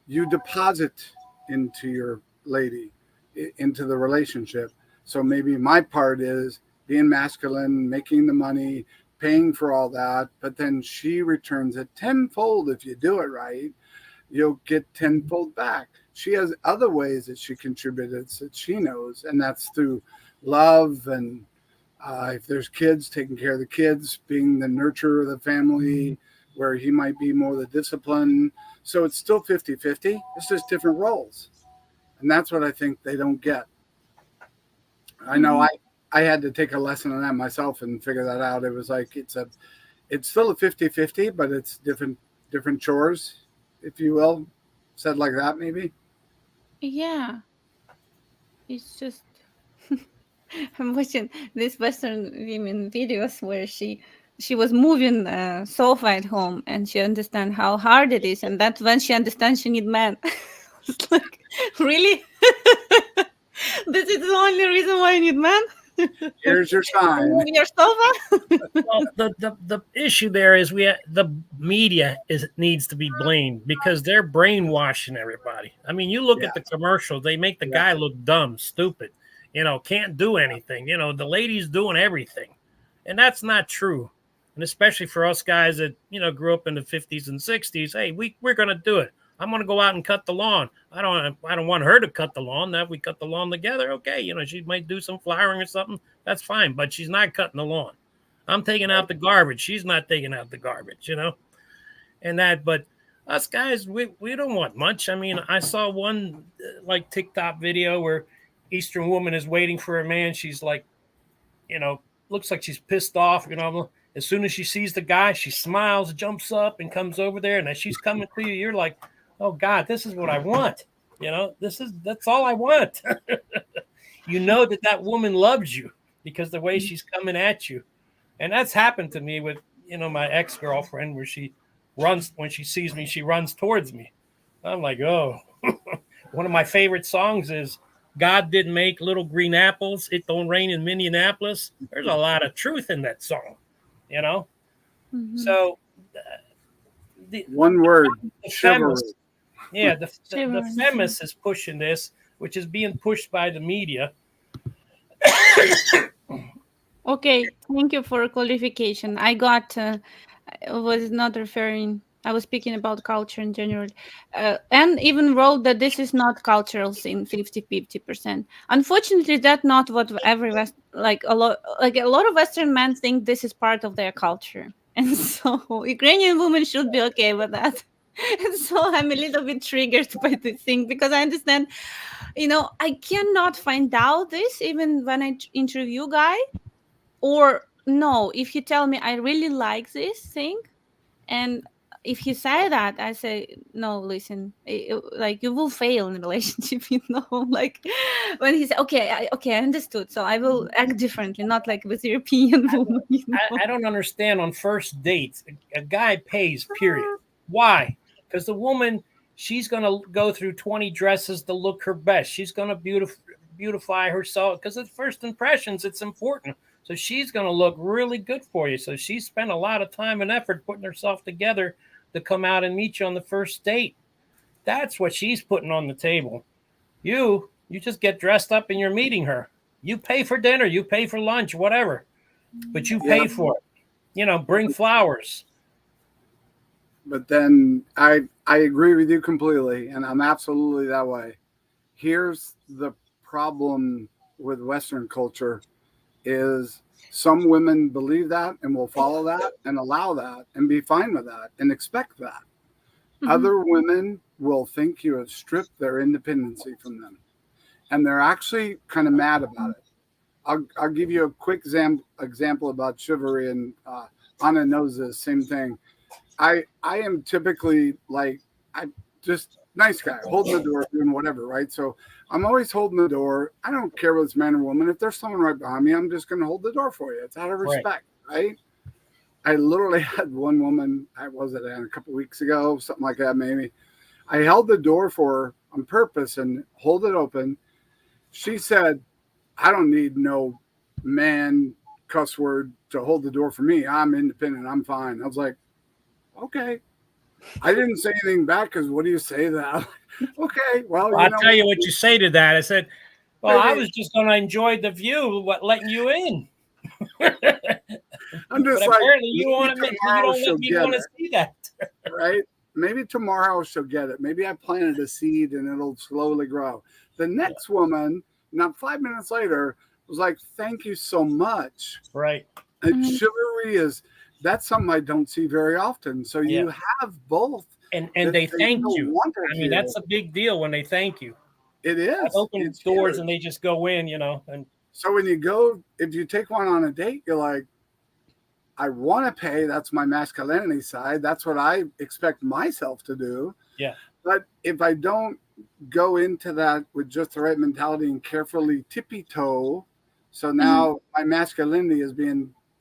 you deposit into your lady, into the relationship. So maybe my part is being masculine, making the money, paying for all that, but then she returns it tenfold. If you do it right, you'll get tenfold back. She has other ways that she contributes that she knows, and that's through love, and if there's kids, taking care of the kids, being the nurturer of the family, where he might be more the discipline. So it's still 50-50. It's just different roles. And that's what I think they don't get. I know Mhm. I had to take a lesson on that myself and figure that out. It was like it's still a 50-50, but it's different chores, if you will. Said like that, maybe. Yeah, it's just I'm watching these Western women videos where she was moving sofa at home, and she understand how hard it is, and that's when she understands she need man. It's like, really? This is the only reason why you need man? Here's your To sign. move your sofa? Well, the issue there is the media needs to be blamed because they're brainwashing everybody. I mean, you look Yeah. at the commercial; they make the Yeah. guy look dumb, stupid. Can't do anything. The lady's doing everything, and that's not true. And especially for us guys that, grew up in the 50s and 60s, hey, we're going to do it. I'm going to go out and cut the lawn. I don't want her to cut the lawn. That we cut the lawn together, okay. She might do some flowering or something. That's fine, but she's not cutting the lawn. I'm taking out the garbage. She's not taking out the garbage, and that. But us guys, we don't want much. I mean, I saw one like TikTok video where Eastern woman is waiting for a man. She's like, looks like she's pissed off. As soon as she sees the guy, she smiles, jumps up, and comes over there. And as she's coming to you, you're like, oh God, this is what I want. That's all I want. that woman loves you because the way she's coming at you. And that's happened to me with, my ex-girlfriend, where she runs, when she sees me, she runs towards me. I'm like, oh. One of my favorite songs is God Didn't Make Little Green Apples. It Don't Rain in Minneapolis. There's a lot of truth in that song, Mm-hmm. So one word, the chivalry. the feminist is pushing this, which is being pushed by the media. Okay, thank you for clarification. I was not referring, I was speaking about culture in general, and even wrote that this is not cultural sin, 50-50%. Unfortunately, that's not what a lot of Western men think this is part of their culture. And so Ukrainian women should be okay with that. And so I'm a little bit triggered by this thing because I understand, I cannot find out this even when I interview guy. Or no, if you tell me I really like this thing, and if you say that, I say no. Listen, like you will fail in a relationship, Like when he said, "Okay, I understood," so I will act differently, not like with European woman. I don't understand. On first dates, a guy pays. Period. Why? Because the woman, she's gonna go through 20 dresses to look her best. She's gonna beautify herself because at first impressions, it's important. So she's going to look really good for you. So she spent a lot of time and effort putting herself together to come out and meet you on the first date. That's what she's putting on the table. You just get dressed up and you're meeting her. You pay for dinner, you pay for lunch, whatever. But you pay for it. Bring flowers. But then I agree with you completely, and I'm absolutely that way. Here's the problem with Western culture. Is some women believe that and will follow that and allow that and be fine with that and expect that. Mm-hmm. Other women will think you have stripped their independency from them, and they're actually kind of mad about it. I'll give you a quick example about chivalry, and Anna knows this same thing. I am typically like, I just nice guy, holding the door, doing whatever, right? So I'm always holding the door. I don't care whether it's man or woman. If there's someone right behind me, I'm just going to hold the door for you. It's out of respect, right? I literally had one woman, a couple weeks ago, something like that maybe. I held the door for her on purpose and hold it open. She said, I don't need no man cuss word to hold the door for me. I'm independent. I'm fine. I was like, okay. I didn't say anything back because what do you say to that? Okay, well, I'll tell you what you say to that. I said, well, I was just going to enjoy the view, letting you in. I'm just but like, apparently you don't let me want to see that. Right? Maybe tomorrow she'll get it. Maybe I planted a seed and it'll slowly grow. The next woman, not 5 minutes later, was like, thank you so much. Right. And chivalry that's something I don't see very often. So you have both. And they thank you. I mean, that's a big deal when they thank you. It is. I open doors and they just go in, And so when you go, if you take one on a date, you're like, I want to pay. That's my masculinity side. That's what I expect myself to do. Yeah. But if I don't go into that with just the right mentality and carefully tippy toe, so now my masculinity is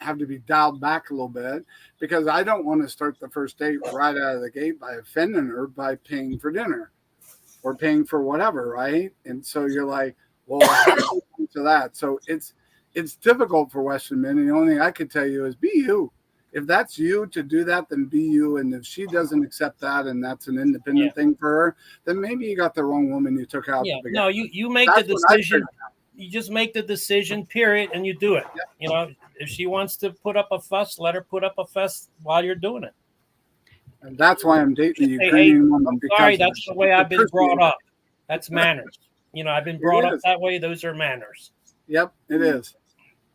have to be dialed back a little bit because I don't want to start the first date right out of the gate by offending her by paying for dinner or paying for whatever, right? And so you're like, well, how do you get to that? So it's difficult for Western men. And the only thing I could tell you is be you. If that's you to do that, then be you. And if she doesn't accept that and that's an independent thing for her, then maybe you got the wrong woman you took out. Yeah. No, you make the decision. you just make the decision, period, and you do it. You know, if she wants to put up a fuss, let her put up a fuss while you're doing it. And that's why I'm dating a Hey, Ukrainian woman. I'm because sorry, that's the way I've been brought up. That's manners. You know, I've been brought up that way. Those are manners. Yep, it is.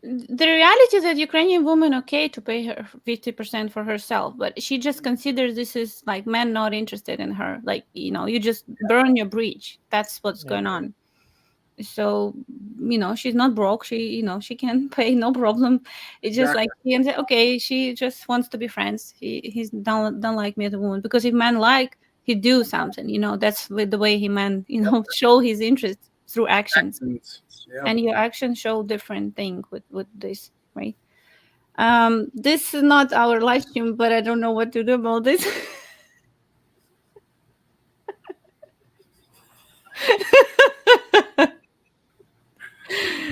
The reality is that Ukrainian woman okay to pay her 50% for herself, but she just considers this is like men not interested in her. Like, you know, you just burn your bridge. That's what's going on. So, you know, she's not broke. She, you know, she can pay, no problem. It's just like, okay, she just wants to be friends. He's don't like me as a woman, because if man like, he do something, you know, that's with the way he man, you know, show his interest through actions. And your actions show different thing with this, right? This is not our live stream, but I don't know what to do about this.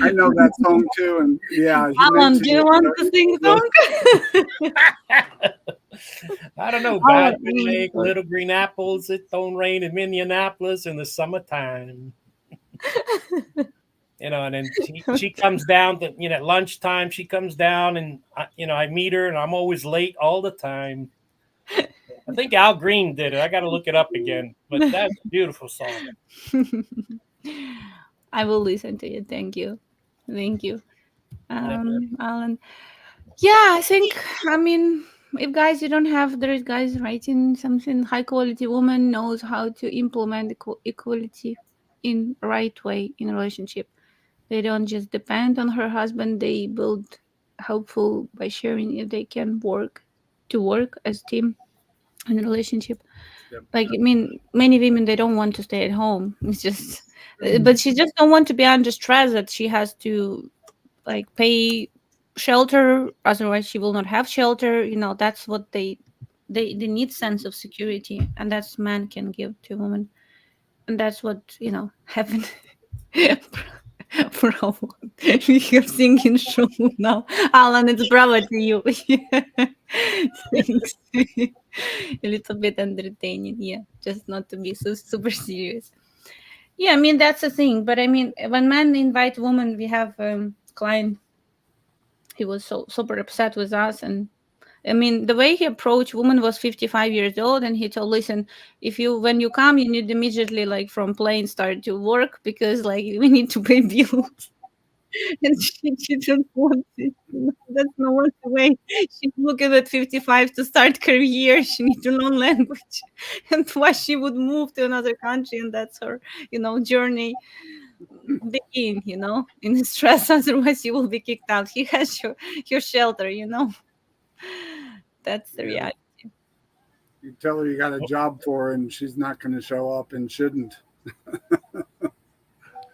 I know that song too, and yeah. Alan, do you want to sing song? I don't know. God can make little green apples. It don't rain in Minneapolis in the summertime. You know, and then she comes down to, you know, at lunchtime, she comes down and, you know, I meet her and I'm always late all the time. I think Al Green did it. I got to look it up again, but that's a beautiful song. I will listen to it. Thank you. Thank you, Alan. Yeah, I think, I mean, if guys, you don't have, there is guys writing something, high quality woman knows how to implement equality in right way in a relationship. They don't just depend on her husband. They build helpful by sharing if they can work as team in a relationship. Yep. Like, I mean, many women, they don't want to stay at home. It's just, but she just don't want to be under stress that she has to like pay shelter. Otherwise she will not have shelter. You know, that's what they need keep of security. And that's man can give to a woman. And that's what, you know, happened. We have singing show now. Alan, it's bravo to you. Thanks. A little bit entertaining, yeah. Just not to be so super serious. Yeah, I mean, that's the thing. But I mean, when men invite women, we have client. He was so super upset with us, and I mean, the way he approached woman was 55 years old, and he told, listen, when you come, you need immediately, like, from plane start to work, because, like, we need to pay bills. And she didn't want it. That's not the way. She's looking at 55 to start career. She needs to learn language. And why she would move to another country, and that's her, you know, journey begin, you know, in stress. Otherwise, you will be kicked out. He has your shelter, you know. That's the reality. You tell her you got a job for her and she's not going to show up and shouldn't.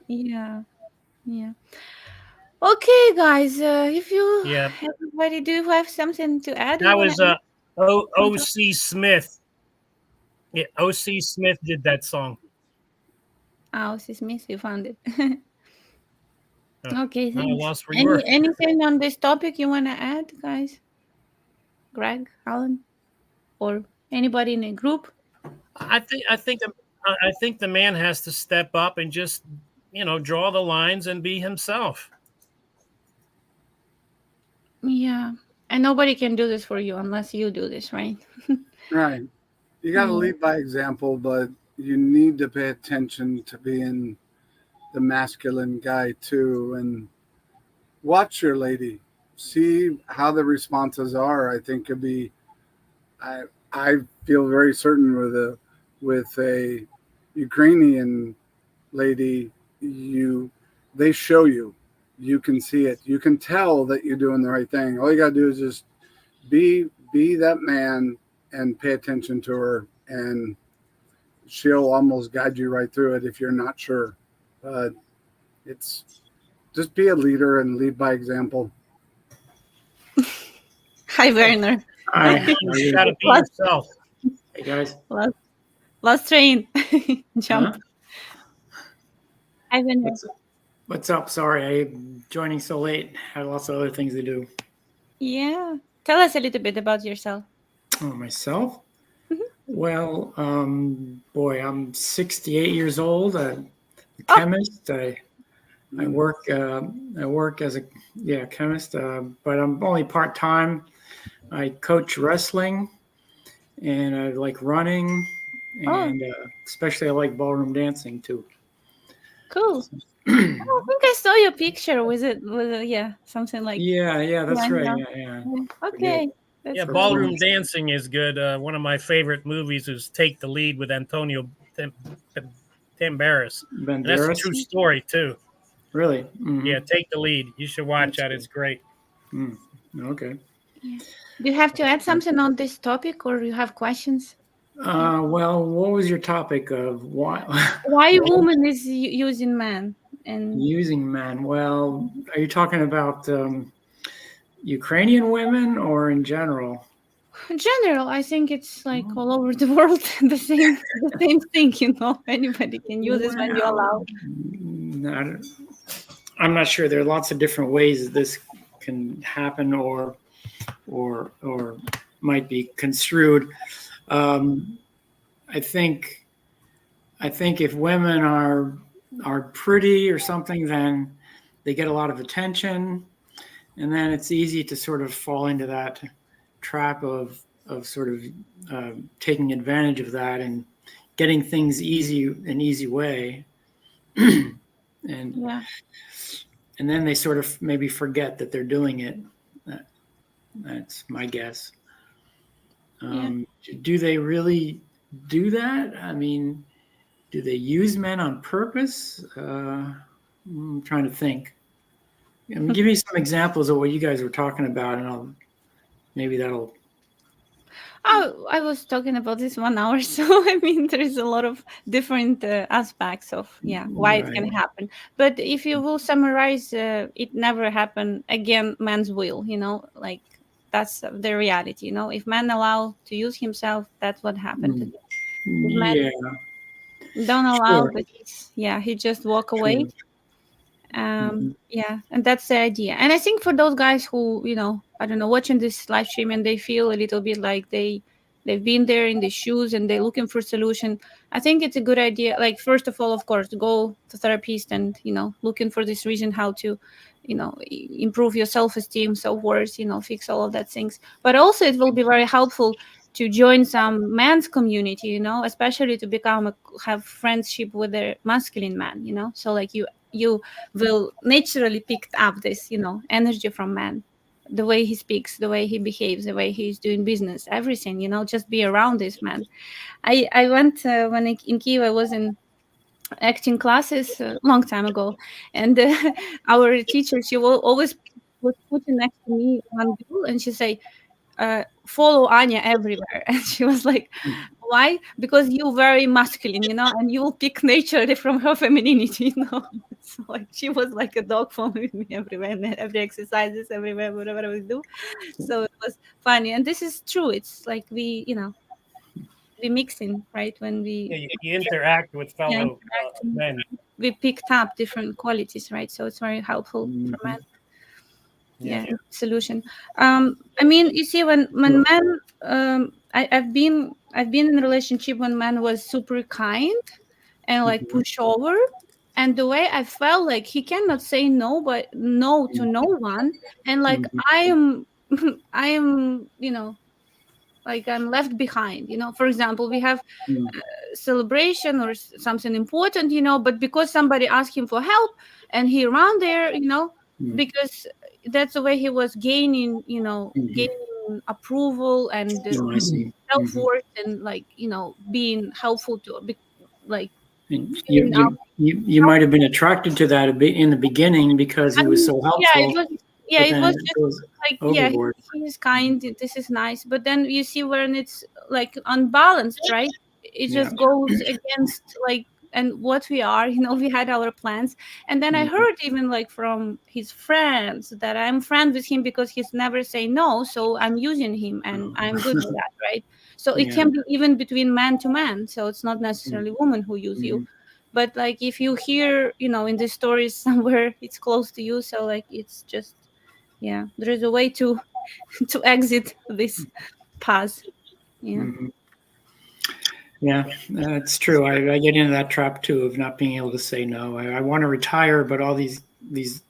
Yeah. Okay, guys. If you everybody do have something to add? That was O.C. Smith. Yeah, O.C. Smith did that song. O.C. Smith, you found it. Okay, thanks. I lost where you were. Anything on this topic you want to add, guys? Greg, Alan, or anybody in a group? I think the man has to step up and just, you know, draw the lines and be himself. Yeah, and nobody can do this for you unless you do this, right? Right. You got to lead by example, but you need to pay attention to being the masculine guy too, and watch your lady. See how the responses are. I think could be. I feel very certain with a Ukrainian lady, they show you. You can see it. You can tell that you're doing the right thing. All you gotta do is just be that man and pay attention to her, and she'll almost guide you right through it if you're not sure. But it's just be a leader and lead by example. Hi, Werner. Hi. You gotta be yourself. Hey guys. Last train. Jump. Hi, Werner. What's up? Sorry, I'm joining so late. Had lots of other things to do. Yeah. Tell us a little bit about yourself. Oh, myself? Well, boy, I'm 68 years old. I'm a chemist. I I work as a chemist, but I'm only part-time. I coach wrestling, and I like running, and especially I like ballroom dancing too. Cool. I think I saw your picture. Was it something like Yeah, that's right. Yeah. Okay. That's Yeah, cool. ballroom dancing is good. One of my favorite movies is Take the Lead with Antonio Banderas. And that's a true story too. Really? Mm-hmm. Yeah, Take the Lead. You should watch that. It's great. Okay. Yeah. Do you have to add something on this topic, or you have questions? Well, what was your topic of why woman is using man and using men? Well, are you talking about Ukrainian women or in general? in general? I think it's like all over the world the same thing. Anybody can use this when you allow. I'm not sure. There are lots of different ways this can happen, or might be construed. I think if women are pretty or something, then they get a lot of attention, and then it's easy to sort of fall into that trap of sort of taking advantage of that and getting things an easy way, and then they sort of maybe forget that they're doing it. That's my guess. Do they really do that? I mean, do they use men on purpose? I'm trying to think. Give me some examples of what you guys were talking about, and that'll. Oh, I was talking about this 1 hour, so I mean, there is a lot of different aspects of why it can happen. But if you will summarize, it never happened again. Man's will, like that's the reality. If man allow to use himself, that's what happened. If man don't allow, but he just walk away. And that's the idea. And I think for those guys who I don't know, watching this live stream and they feel a little bit like they've been there in the shoes and they're looking for a solution, I think it's a good idea. Like, first of all, of course, go to therapist and looking for this reason how to improve your self-esteem, self-worth, fix all of that things. But also it will be very helpful to join some man's community, especially to have friendship with a masculine man, so like you will naturally pick up this energy from man, the way he speaks, the way he behaves, the way he's doing business, everything, just be around this man. I went when in Kiev, I was in acting classes a long time ago, and our teacher, she will always was putting next to me one girl, and she say, follow Anya everywhere. And she was like, why? Because you're very masculine, and you will pick naturally from her femininity, So like she was like a dog following me everywhere, and every exercises, everywhere, whatever we do. So it was funny. And this is true. It's like we mixing, right? When we you interact with fellow men. We picked up different qualities, right? So it's very helpful for men. Solution. I mean, you see, when men, I've been in a relationship when man was super kind and like pushover, and the way I felt like he cannot say no, but no to no one, and like I am, like I'm left behind. For example, we have celebration or something important, but because somebody asked him for help and he ran there, because that's the way he was gaining approval and self-worth and like being helpful to like you might have been attracted to that a bit in the beginning because he was so helpful. It was just like overboard. He's kind, this is nice, but then you see when it's like unbalanced, right? It just goes against like and what we are, we had our plans. And then I heard even like from his friends that I'm friends with him because he's never say no, so I'm using him and I'm good with that, right? So it can be even between man to man, so it's not necessarily women who use you. But like if you hear in the stories somewhere it's close to you, so like it's just there is a way to exit this path. Yeah, that's true. I get into that trap too of not being able to say no. I want to retire, but all these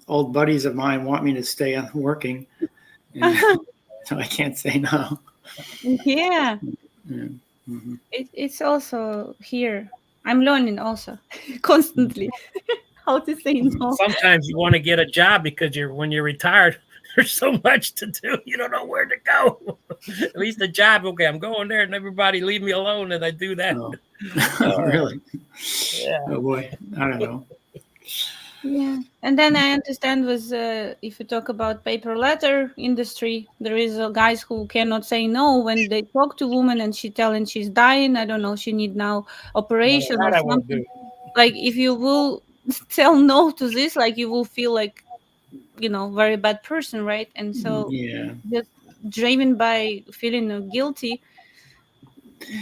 old buddies of mine want me to stay on working, and so I can't say no. Yeah, Yeah. Mm-hmm. it's also here. I'm learning also constantly how to say no. Sometimes you want to get a job because when you're retired, there's so much to do. You don't know where to go. At least a job. Okay, I'm going there, and everybody leave me alone, and I do that. Oh. Really? Yeah. Oh boy, I don't know. Yeah, and then I understand with if you talk about paper letter industry, there is guys who cannot say no when they talk to woman and she telling she's dying. I don't know, she need now operation or That I won't something. do. Like if you will tell no to this, like you will feel like very bad person, right? And so Yeah. just driven by feeling guilty,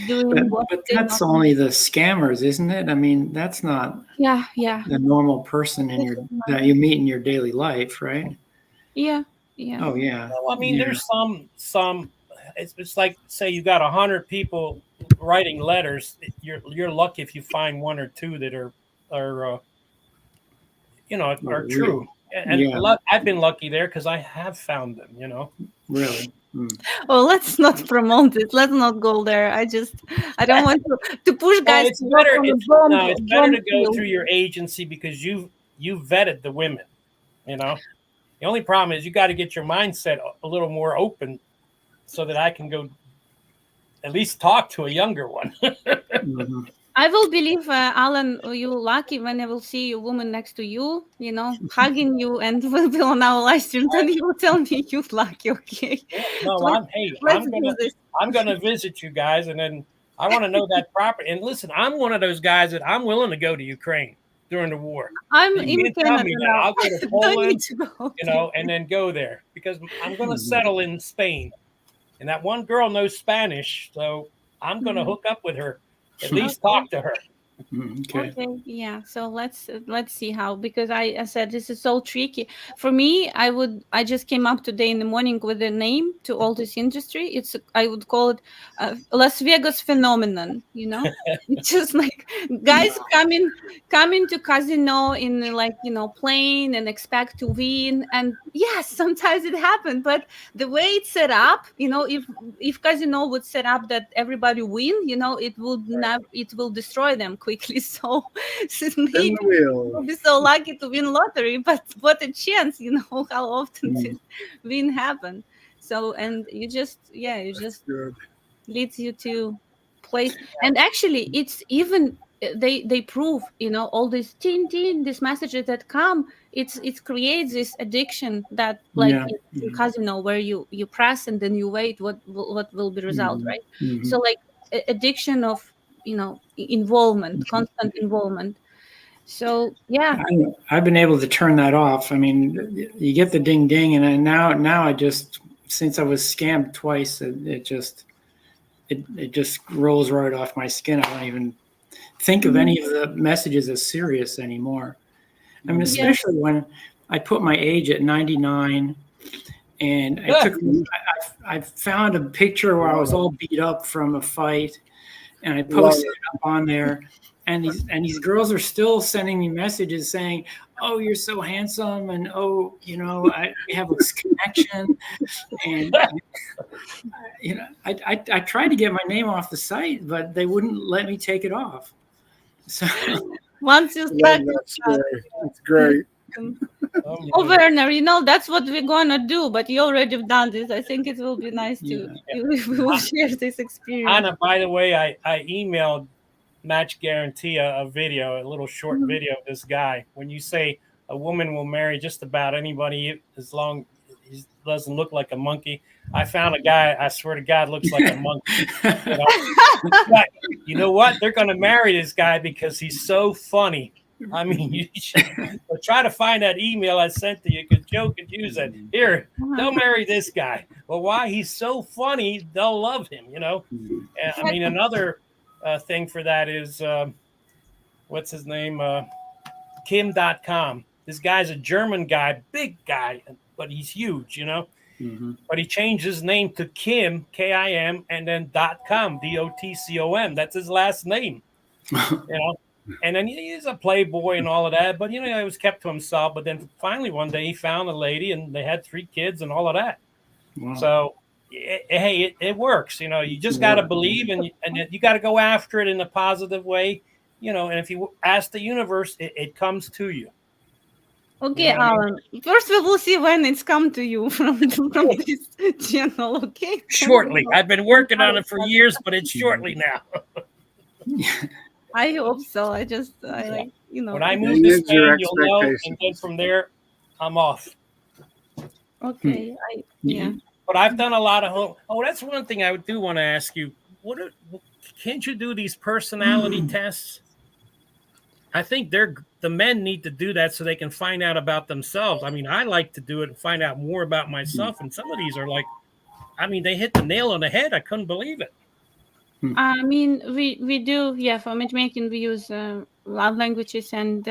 doing what But they that's not. only the scammers, isn't it? I mean, that's not Yeah, yeah, the normal person that you meet in your daily life, right? yeah, yeah. Oh yeah. Well, I mean, Yeah. there's some. It's like, say you got 100 people writing letters. You're lucky if you find one or two that are are true. And Yeah. I've been lucky there because I have found them. Really. Oh, let's not promote it. Let's not go there. I don't want to push Well, guys it's to work better. on a It's better bomb to go field. through your agency because you vetted the women. The only problem is you got to get your mindset a little more open so that I can go at least talk to a younger one. Mm-hmm. I will believe, Alan, you lucky when I will see a woman next to you, hugging you, and will be on our live stream. Then you will tell me you lucky. Okay. No, Let's do this. I'm gonna visit you guys, and then I want to know that property. And listen, I'm one of those guys that I'm willing to go to Ukraine during the war. I'm You in can't tell Canada me that. now. I'll go to Don't Poland, need to go. Okay. and then go there because I'm gonna settle in Spain. And that one girl knows Spanish, so I'm gonna hook up with her, at least talk to her. Okay. Okay, yeah. So let's see how, because I said this is so tricky for me. I just came up today in the morning with a name to all this industry. I would call it Las Vegas phenomenon. It's just like guys coming to casino in like playing and expect to win, and yes, sometimes it happened, but the way it's set up, if casino would set up that everybody win, it will destroy them quickly. So maybe we'll be so lucky to win lottery, but what a chance, how often this win happen. So, and you just leads you to place. And actually it's even they prove, all these these messages that come, it creates this addiction that like in casino where you press and then you wait what will be result, right? So like addiction of involvement, constant involvement. So yeah. I've been able to turn that off. I mean, you get the ding ding, and now I just, since I was scammed twice, it just rolls right off my skin. I don't even think of any of the messages as serious anymore. I mean, especially when I put my age at 99, and I found a picture where I was all beat up from a fight, and I posted it up on there. And these girls are still sending me messages saying, "Oh, you're so handsome," and "Oh, we have this connection." And I tried to get my name off the site, but they wouldn't let me take it off. So once you start, that's great. Oh, Werner, that's what we're gonna do. But you already done this. I think it will be nice to we will share this experience. Anna, by the way, I emailed Match Guarantee a video, a little short video of this guy. When you say a woman will marry just about anybody as long he doesn't look like a monkey, I found a guy, I swear to God, looks like a monkey. But you know what? They're going to marry this guy because he's so funny. I mean, you should try to find that email I sent to you because Joe could use that. Here, don't marry this guy. Well, why? He's so funny, they'll love him, And, I mean, another thing for that is what's his name? Kim.com. This guy's a German guy, big guy, but he's huge, But he changed his name to Kim, Kim, and then .com, DOTCOM. That's his last name. And then he's a playboy and all of that. But he was kept to himself. But then finally one day he found a lady, and they had 3 kids and all of that. Wow. So it works. You just got to believe, and you got to go after it in a positive way. And if you ask the universe, it comes to you. Okay, Alan. First, we will see when it's come to you from this channel. Okay. Shortly. I've been working on it for years, but it's shortly now. I hope so. I When I move to Spain, you'll know, and then from there, I'm off. Okay. But I've done a lot of home. Oh, that's one thing I do want to ask you. Can't you do these personality tests? I think the men need to do that so they can find out about themselves. I mean, I like to do it and find out more about myself. And some of these are like, they hit the nail on the head. I couldn't believe it. I mean, we do, for matchmaking, we use love languages and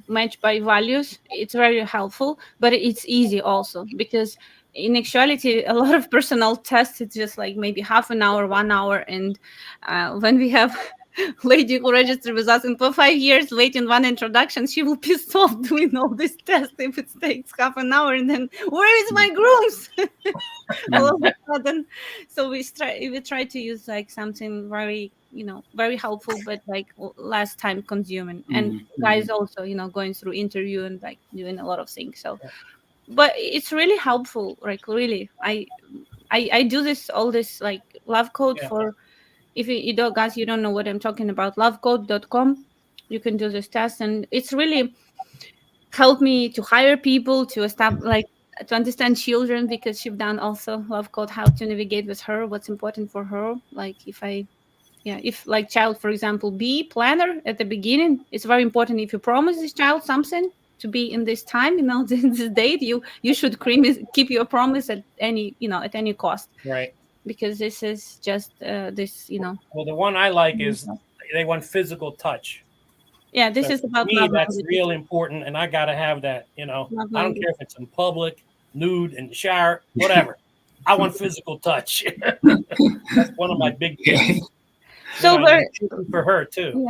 match by values. It's very helpful, but it's easy also because in actuality, a lot of personal tests, it's just like maybe half an hour, 1 hour. And when we have lady who registered with us and for 5 years waiting one introduction, she will be off doing all this tests if it takes half an hour, and then where is my grooms? All of a sudden. So we try to use like something very very helpful, but like less time consuming. And guys also going through interview and like doing a lot of things. So but it's really helpful, like really. I do all this like love code for. If you don't, guys, you don't know what I'm talking about, lovecode.com, you can do this test, and it's really helped me to hire people, to establish, to understand children, because she's done also love code, how to navigate with her, what's important for her. Like if like child, for example, be planner at the beginning. It's very important. If you promise this child something to be in this time, this date, you should keep your promise at any cost. Right. Because this is just this. Well, the one I like is they want physical touch. Yeah, this is about me. That's real important, and I got to have that. I don't care if it's in public, nude, in the shower, whatever. I want physical touch. That's one of my big things. So for her too.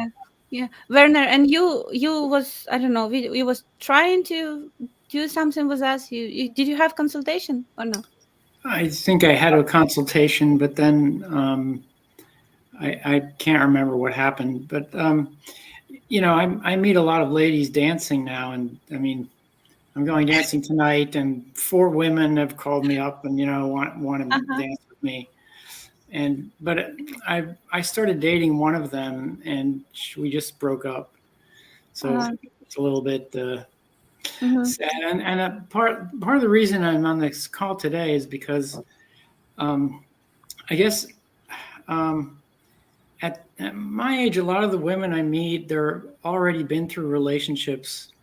Yeah, Werner, and you was, I don't know, we was trying to do something with us. Did you have consultation or no? I think I had a consultation, but then I can't remember what happened. But I meet a lot of ladies dancing now, and I mean, I'm going dancing tonight, and 4 women have called me up and want to dance with me. But I started dating one of them, and we just broke up. So it's a little bit. Sad. And part of the reason I'm on this call today is because I guess at my age, a lot of the women I meet, they're already been through relationships.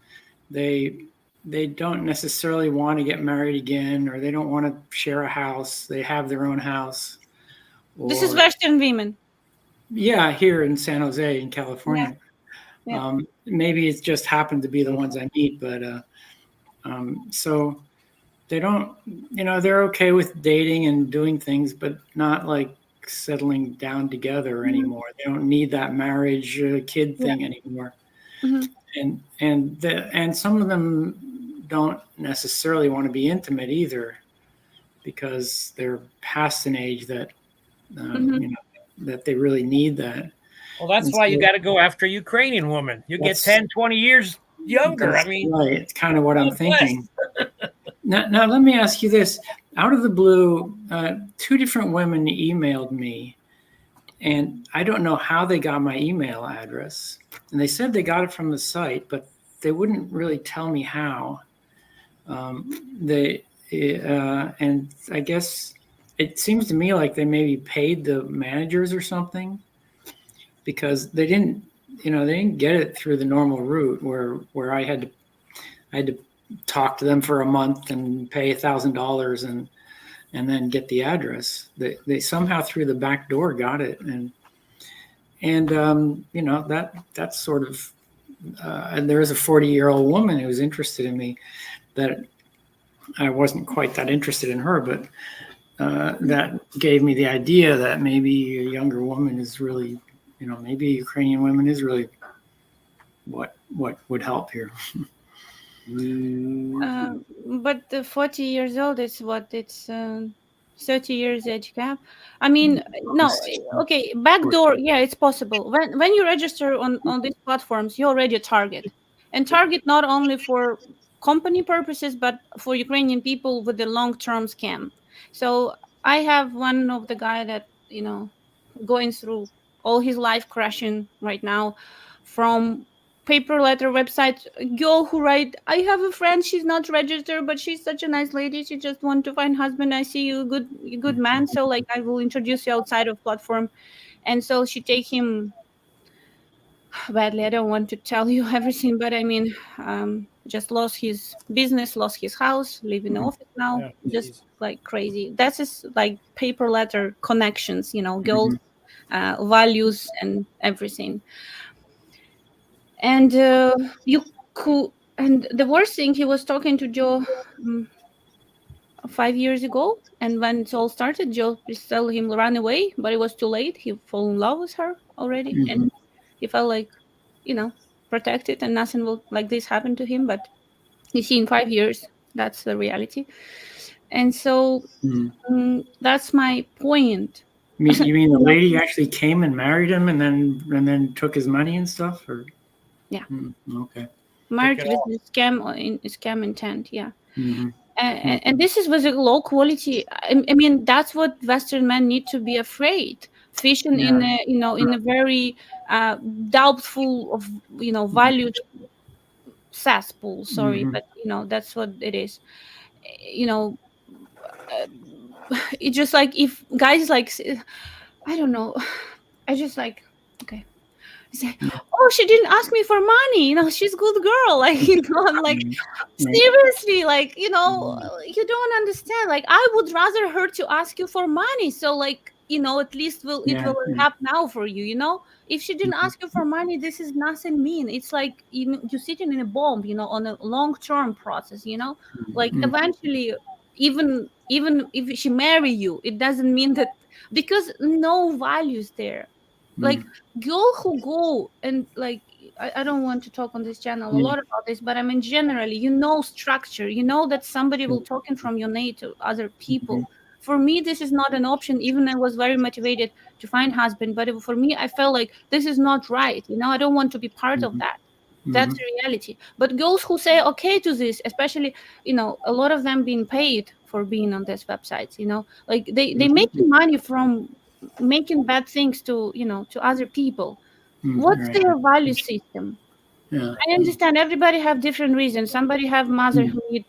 They don't necessarily want to get married again, or they don't want to share a house. They have their own house. This is Western women. Yeah, here in San Jose in California. Yeah. Maybe it's just happened to be the ones I meet, but so they don't, they're okay with dating and doing things, but not like settling down together anymore. They don't need that marriage kid thing anymore. And some of them don't necessarily want to be intimate either, because they're past an age that that they really need that. Well, that's why you got to go after a Ukrainian woman. You get 10, 20 years younger. I mean, right. It's kind of what I'm thinking. Now, let me ask you this. Out of the blue, 2 different women emailed me, and I don't know how they got my email address. And they said they got it from the site, but they wouldn't really tell me how. And I guess it seems to me like they maybe paid the managers or something, because they didn't get it through the normal route where I had to talk to them for a month and pay $1,000 and then get the address. They somehow through the back door got it, and that's sort of and there is a 40-year-old woman who's interested in me that I wasn't quite that interested in her, but that gave me the idea that maybe a younger woman is really, maybe a Ukrainian woman is really what would help here. But the 40 years old is what? It's 30 years age gap. I mean, no, okay, backdoor, yeah, it's possible. When you register on these platforms, you're already a target. And target not only for company purposes, but for Ukrainian people with the long-term scam. So I have one of the guy that, going through all his life crashing right now from paper letter website, girl who write, I have a friend, she's not registered, but she's such a nice lady, she just want to find husband, I see you good man, so like I will introduce you outside of platform. And so she take him badly. I don't want to tell you everything, but I mean, just lost his business, lost his house, live in the office now. Yeah, Just like crazy. That's just like paper letter connections, girls, values and everything. And you could, and the worst thing, he was talking to Joe 5 years ago, and when it all started, Joe just tell him run away, but it was too late. He fall in love with her already, and he felt like, protected, and nothing will like this happen to him. But you see, in 5 years, that's the reality. And so that's my point. You mean the lady actually came and married him, and then took his money and stuff, or? Yeah. Okay. Marriage with scam intent. Yeah. And this is with a low quality. I mean, that's what Western men need to be afraid. Fishing in a, in a very doubtful of, valued cesspool. Sorry, but that's what it is. It's just like if guys like, I don't know. I just like, okay. Say, oh, she didn't ask me for money. She's a good girl. Like, I'm like, seriously, like, you don't understand. Like, I would rather her to ask you for money. So, like, at least it will happen now for you. If she didn't ask you for money, this is nothing mean. It's like you're sitting in a bomb, on a long-term process. Like eventually, even if she marry you, it doesn't mean that, because no values there. Like girl who go and like, I don't want to talk on this channel a lot about this, but I mean generally, structure, that somebody will talking from your name to other people. For me, this is not an option. Even I was very motivated to find husband, but for me, I felt like this is not right. I don't want to be part of that. That's the reality. But girls who say okay to this, especially, a lot of them being paid for being on these websites, like they making money from making bad things to to other people. What's their value system? I understand everybody have different reasons. Somebody have mother who need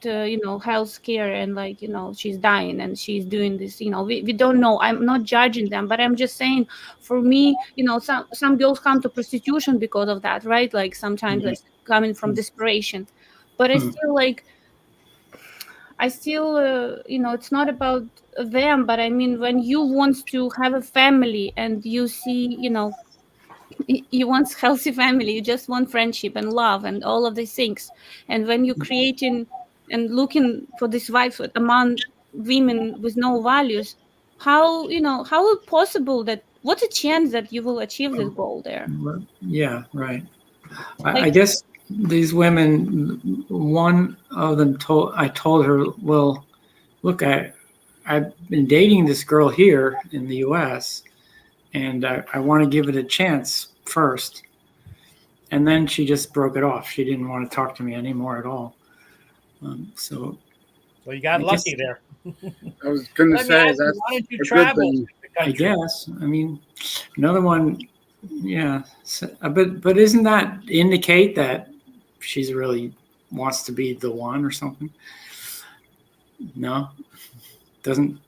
health care, and like she's dying and she's doing this. We don't know. I'm not judging them, but I'm just saying, for me, some girls come to prostitution because of that, right? Like sometimes it's coming from desperation, but I still, it's not about them, but I mean, when you want to have a family and you see, you want healthy family, you just want friendship and love and all of these things. And when you're creating and looking for this wife among women with no values, how is it possible that, what's a chance that you will achieve this goal there? Yeah, right. I guess these women, one of them I told her, well, look, I've been dating this girl here in the US, and I want to give it a chance first. And then she just broke it off. She didn't want to talk to me anymore at all. So you got lucky there. I was going to say, that's why don't you travel? I guess. I mean, another one, yeah. But isn't that indicate that she's really wants to be the one or something? No, doesn't.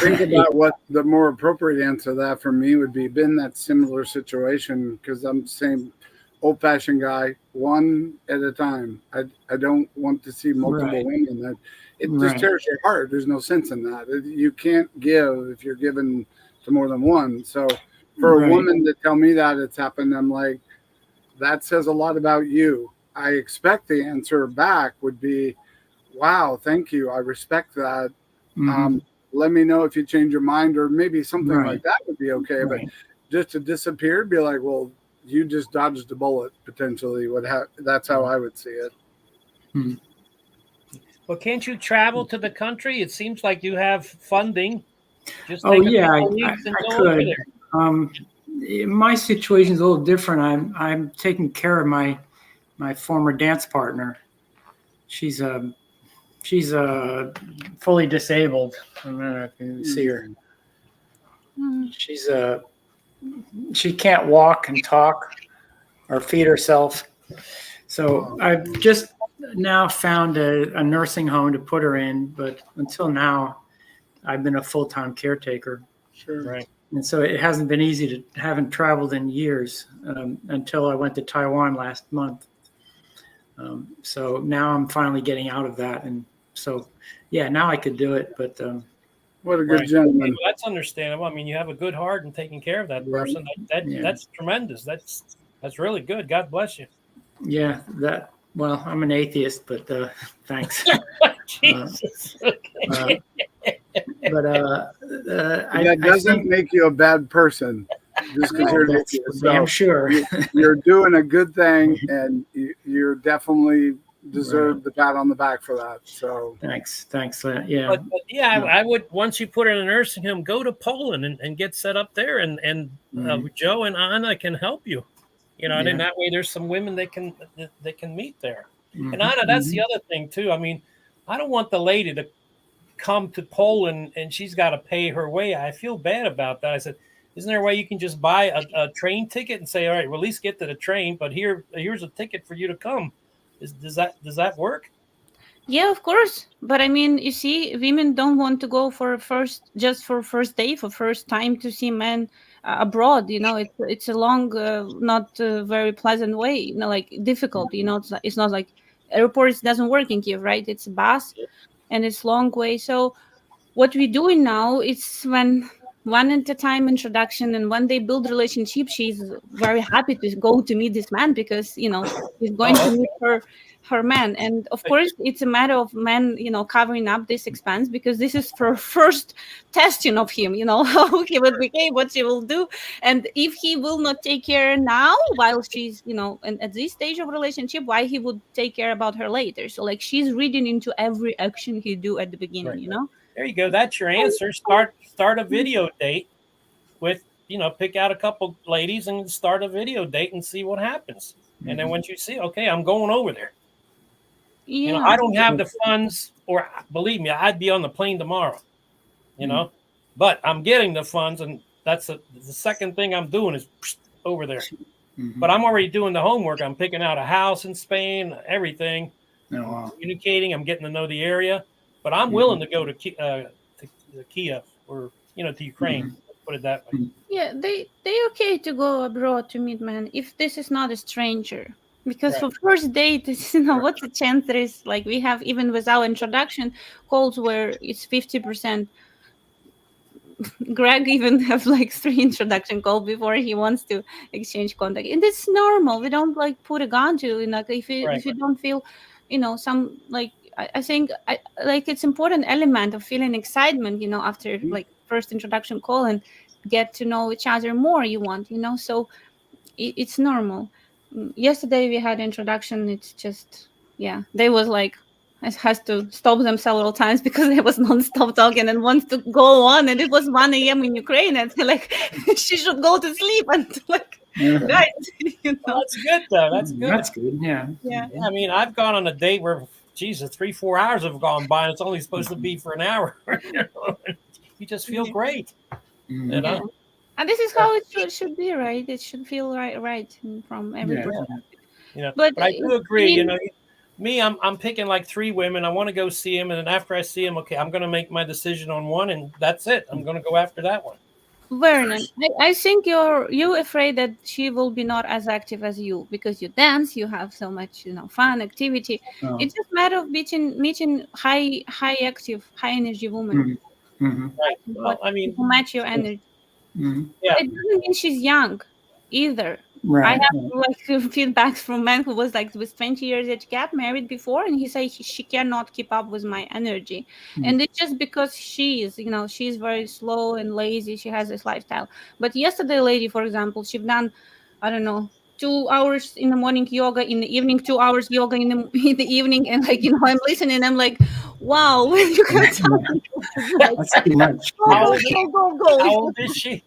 Think about what the more appropriate answer to that for me would be. Been that similar situation, because I'm the same old-fashioned guy, one at a time. I don't want to see multiple women. That it just tears your heart. There's no sense in that. You can't give if you're given to more than one. So for a woman to tell me that it's happened, I'm like, that says a lot about you. I expect the answer back would be, wow, thank you. I respect that. Mm-hmm. Let me know if you change your mind, or maybe something Right. like that would be okay. Right. But just to disappear, be like, well, you just dodged a bullet potentially. That's how I would see it. Hmm. Well, can't you travel to the country? It seems like you have funding. Just Oh take a yeah, couple weeks and I go over could. there. My situation's a little different. I'm taking care of my former dance partner. She's fully disabled. I don't know if you can see her. She can't walk and talk or feed herself. So I've just now found a nursing home to put her in, but until now, I've been a full-time caretaker. Sure. Right. And so it hasn't been easy to haven't traveled in years until I went to Taiwan last month. So now I'm finally getting out of that. And so, yeah, now I could do it. But What a good Right. gentleman. Well, that's understandable. I mean, you have a good heart in taking care of that Yeah. person. That's tremendous. That's really good. God bless you. yeah, well, I'm an atheist, but thanks. Jesus. Okay. But That I doesn't think make you a bad person just because you're an that's atheist. for damn So sure. you're doing a good thing, and you're definitely deserve the pat on the back for that. So Thanks. Yeah. But yeah, I would, once you put her in a nursing home, go to Poland and get set up there, and Joe and Anna can help you. You know, and in that way, there's some women they can meet there. And Anna, that's the other thing too. I mean, I don't want the lady to come to Poland and she's got to pay her way. I feel bad about that. I said, isn't there a way you can just buy a train ticket and say, all right, well, at least get to the train, but here's a ticket for you to come. Does that work? Yeah, of course. But I mean, you see, women don't want to go for first day, for first time to see men abroad. You know, it's a long, not very pleasant way. You know, like difficult. You know, it's not like airports doesn't work in Kiev, right? It's a bus, and it's long way. So what we're doing now is when one at a time introduction, and when they build relationship, she's very happy to go to meet this man because he's going to meet her man. And of course it's a matter of men covering up this expense, because this is for first testing of him, how he will behave, what she will do. And if he will not take care now while she's and at this stage of relationship, why he would take care about her later? So like she's reading into every action he do at the beginning. There you go. That's your answer. Start a video date with, pick out a couple ladies and start a video date and see what happens. And then once you see, okay, I'm going over there. Yeah. I don't have the funds, or believe me, I'd be on the plane tomorrow, but I'm getting the funds, and that's the second thing I'm doing is over there. But I'm already doing the homework. I'm picking out a house in Spain, everything, communicating. I'm getting to know the area. But I'm willing to go to Kiev or to Ukraine. Put it that way. Yeah, they okay to go abroad to meet men if this is not a stranger. Because for first date, what's the chance there is? Like we have, even with our introduction calls where it's 50%. Greg even have like 3 introduction calls before he wants to exchange contact, and it's normal. We don't like put a gun to you. Like if you don't feel, some like I think like it's important element of feeling excitement, after like first introduction call and get to know each other more. You want, so it's normal. Yesterday we had introduction. It's just they was like has to stop them several times because they was non-stop talking and wants to go on, and it was 1 a.m. in Ukraine, and like she should go to sleep, and like guys, Well, that's good though. That's good. That's good. Yeah. I mean, I've gone on a date where, Jesus, 3-4 hours have gone by, and it's only supposed to be for an hour. You just feel great. Yeah. And this is how it should be, right? It should feel right from every perspective. But I do agree. Me, I'm picking like 3 women. I want to go see them, and then after I see them, okay, I'm going to make my decision on one, and that's it. I'm going to go after that one. Vernon, I think you're afraid that she will be not as active as you because you dance, you have so much fun activity. It's just a matter of meeting high active, high energy woman. Right. Well, I mean, match your energy. Yeah. It doesn't mean she's young either. I Right. have like feedbacks from men who was like with 20 years age gap married before, and he said she cannot keep up with my energy. And it's just because she's very slow and lazy. She has this lifestyle. But yesterday lady, for example, she've done, I don't know, 2 hours in the morning yoga, in the evening 2 hours yoga in the evening, and like I'm listening, I'm like, wow, when you have time, like, That's too much. go How go old, go how go. old is she?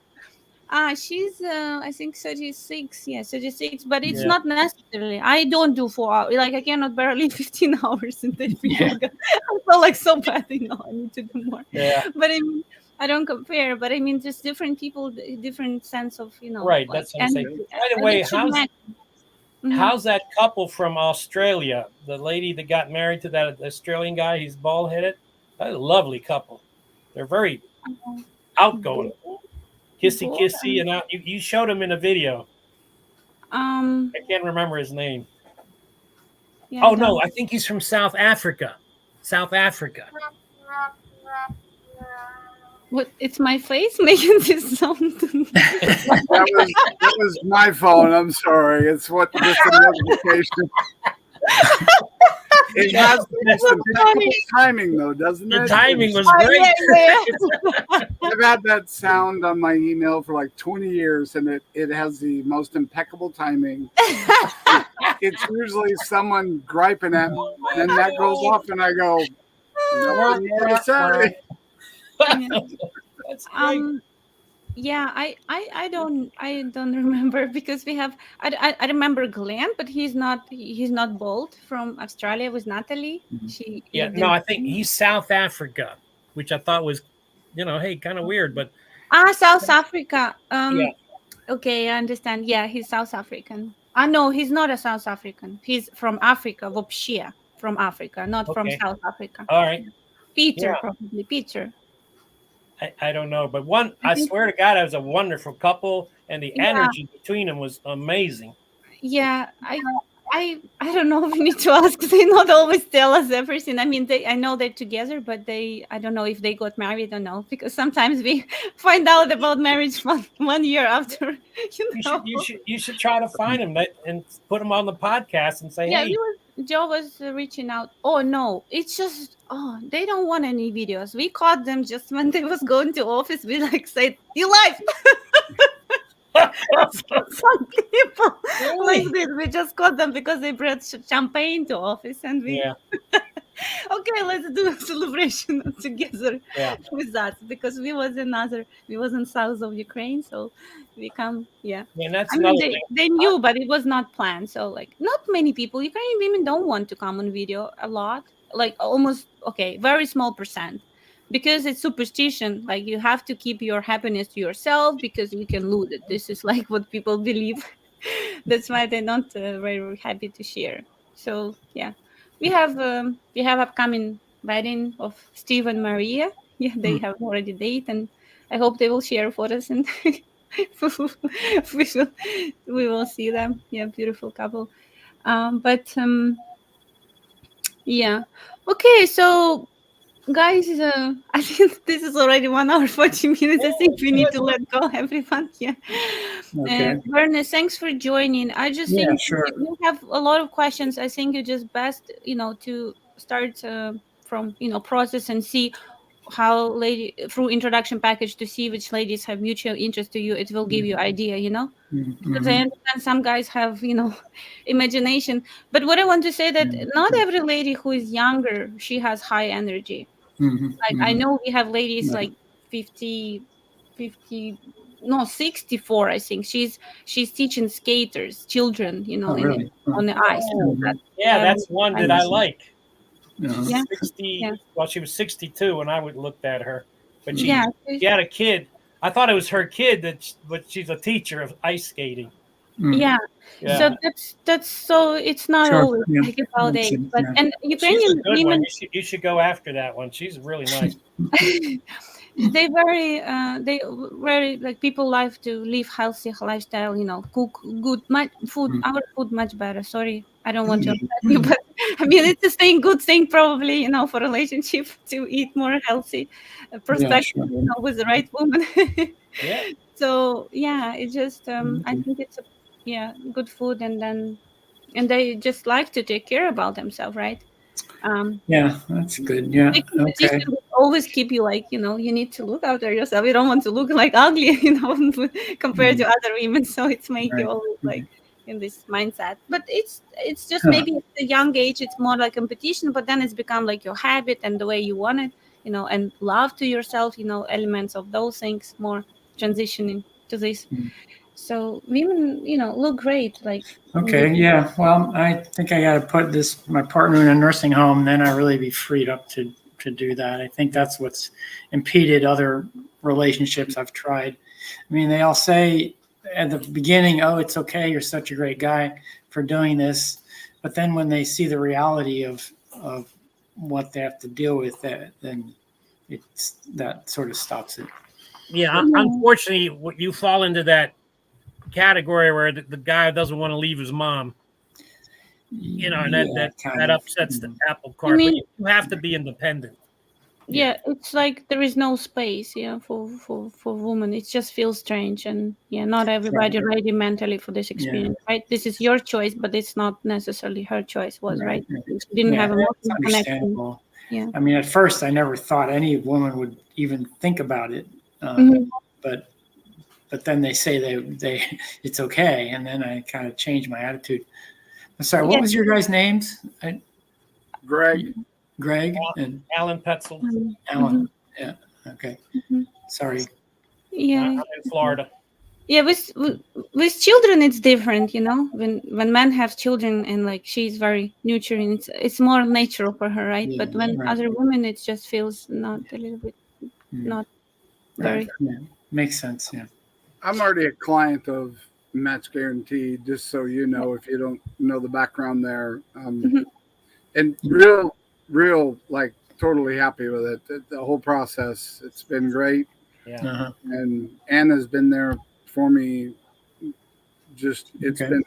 She's I think 36. Yeah, 36. But it's Yeah. not necessarily. I don't do 4 hours. Like I cannot barely 15 hours in the Yeah. yoga. I feel like so bad. I need to do more. Yeah. But I mean, I don't compare. But I mean, just different people, different sense of Right. like That's what I'm saying. energy. By the And way, it should match. Mhm. how's that couple from Australia? The lady that got married to that Australian guy, he's bald headed. That's a lovely couple. They're very outgoing, kissy Both, kissy, and out. You showed him in a video. um, I can't remember his name. yeah, Oh no, I think he's from South Africa. South Africa. what? It's my face making this sound. That was my phone. I'm sorry. It's what just a notification. It has some technical timing though, doesn't Your it? timing was Oh, great. yeah. I've had that sound on my email for like 20 years, and it has the most impeccable timing. It's usually someone griping at me, and then that goes off, and I go, nothing more to say. That's great. Yeah, I don't remember because we have I remember Glenn, but he's not bald, from Australia with Natalie. She Yeah, lived no, in I think he's South Africa, which I thought was, hey, kind of weird, but South Africa. yeah. Okay, I understand. Yeah, he's South African. No, he's not a South African. He's from Africa, вообще from Africa, not from Okay. South Africa. All right. Peter, Yeah. probably Peter. I don't know, but I think- swear to God, it was a wonderful couple, and the Yeah. energy between them was amazing. Yeah, I don't know. We need to ask. They not always tell us everything. I mean, I know they're together, but I don't know if they got married or no, because sometimes we find out about marriage one year after. You should try to find them and put them on the podcast and say, Yeah, hey, Joe was reaching out. Oh no, it's just they don't want any videos. We caught them just when they was going to office. We like said, "You live." Some people like this. We just caught them because they brought champagne to office, and we okay, let's do a celebration together with us, because we was in south of Ukraine, so we come. Yeah, and that's I mean, another thing. they knew, but it was not planned. So like, not many people. Ukrainian women don't want to come on video a lot. Like almost very small percent, because it's superstition. Like you have to keep your happiness to yourself because you can lose it. This is like what people believe. That's why they're not very happy to share. So yeah, we have upcoming wedding of Steve and Maria. Yeah, they have already date, and I hope they will share photos, and we will see them. Yeah, beautiful couple. Yeah. Okay, so guys, I think this is already 1 hour 40 minutes. I think we need to let go, everyone. Yeah. Okay. Werner, thanks for joining. I just think sure. you have a lot of questions. I think you just best to start from process and see how through introduction package to see which ladies have mutual interest to you. It will give you idea, because I understand some guys have imagination. But what I want to say that not every lady who is younger, she has high energy. Like I know we have ladies like 50 no, 64. I think she's teaching skaters, children, really? on the ice. That's one that I like. Yeah. 60. Well, she was 62 when I looked at her, but she Yeah. had a kid. I thought it was her kid but she's a teacher of ice skating. Yeah. So that's so it's not always like about age, but and Ukrainian She's a good women, one. You should go after that one. She's really nice. they very like people like to live healthy lifestyle, cook good food, our food much better. Sorry, I don't want to upset you, but I mean it's the same good thing probably, for relationship to eat more healthy perspective, with the right woman. Yeah. So yeah, it's just I think it's good food, and they just like to take care about themselves, right? Yeah, that's good. Yeah. Big competition Okay. will always keep you like, you need to look after yourself. You don't want to look like ugly, compared to other women. So it's make you Right. always like in this mindset. But it's just Huh. maybe at a young age it's more like competition, but then it's become like your habit and the way you want it, and love to yourself, elements of those things more transitioning to this. So women, look great, like in this. Okay. Yeah. Well, I think I got to put my partner in a nursing home. Then I really be freed up to do that. I think that's what's impeded other relationships I've tried. I mean, they all say at the beginning, "Oh, it's okay. You're such a great guy for doing this," but then when they see the reality of what they have to deal with, then that sort of stops it. Yeah, Yeah. unfortunately, you fall into that category where the guy doesn't want to leave his mom. And that upsets the apple I cart. But mean, you have to be independent. yeah, it's like there is no space, for women. It just feels strange, and not everybody ready mentally for this experience, right? This is your choice, but it's not necessarily her choice, right? She didn't have That's emotional connection. understandable. Yeah. I mean, at first, I never thought any woman would even think about it, Mhm. but then they say they it's okay, and then I kind of changed my attitude. I'm sorry, what Yeah. was your guys' names? Greg. Greg and Alan Petzel. Alan. Yeah. Okay. Mhm. Sorry. Yeah. I'm in Florida. Yeah, with children it's different, when men have children and like she's very nurturing, it's more natural for her, right? Yeah, But when right. other women, it just feels not a little bit not very. Right. Yeah. Makes sense. Yeah. I'm already a client of Match Guarantee, just so you know, if you don't know the background there. Mhm. And real, like totally happy with it. The whole process, it's been great. Yeah. Uh-huh. And Anna's been there for me. Just it's Okay.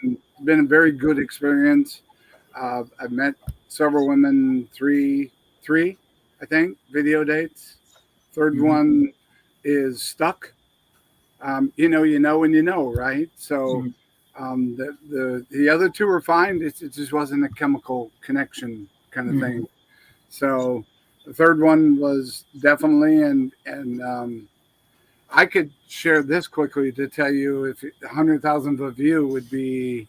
been a very good experience. I've met several women, three, I think, video dates. Third one is stuck. You know when you know, right? So the other two were fine. It just wasn't a chemical connection kind of thing. So the third one was definitely, and I could share this quickly to tell you if 100,000 of view would be.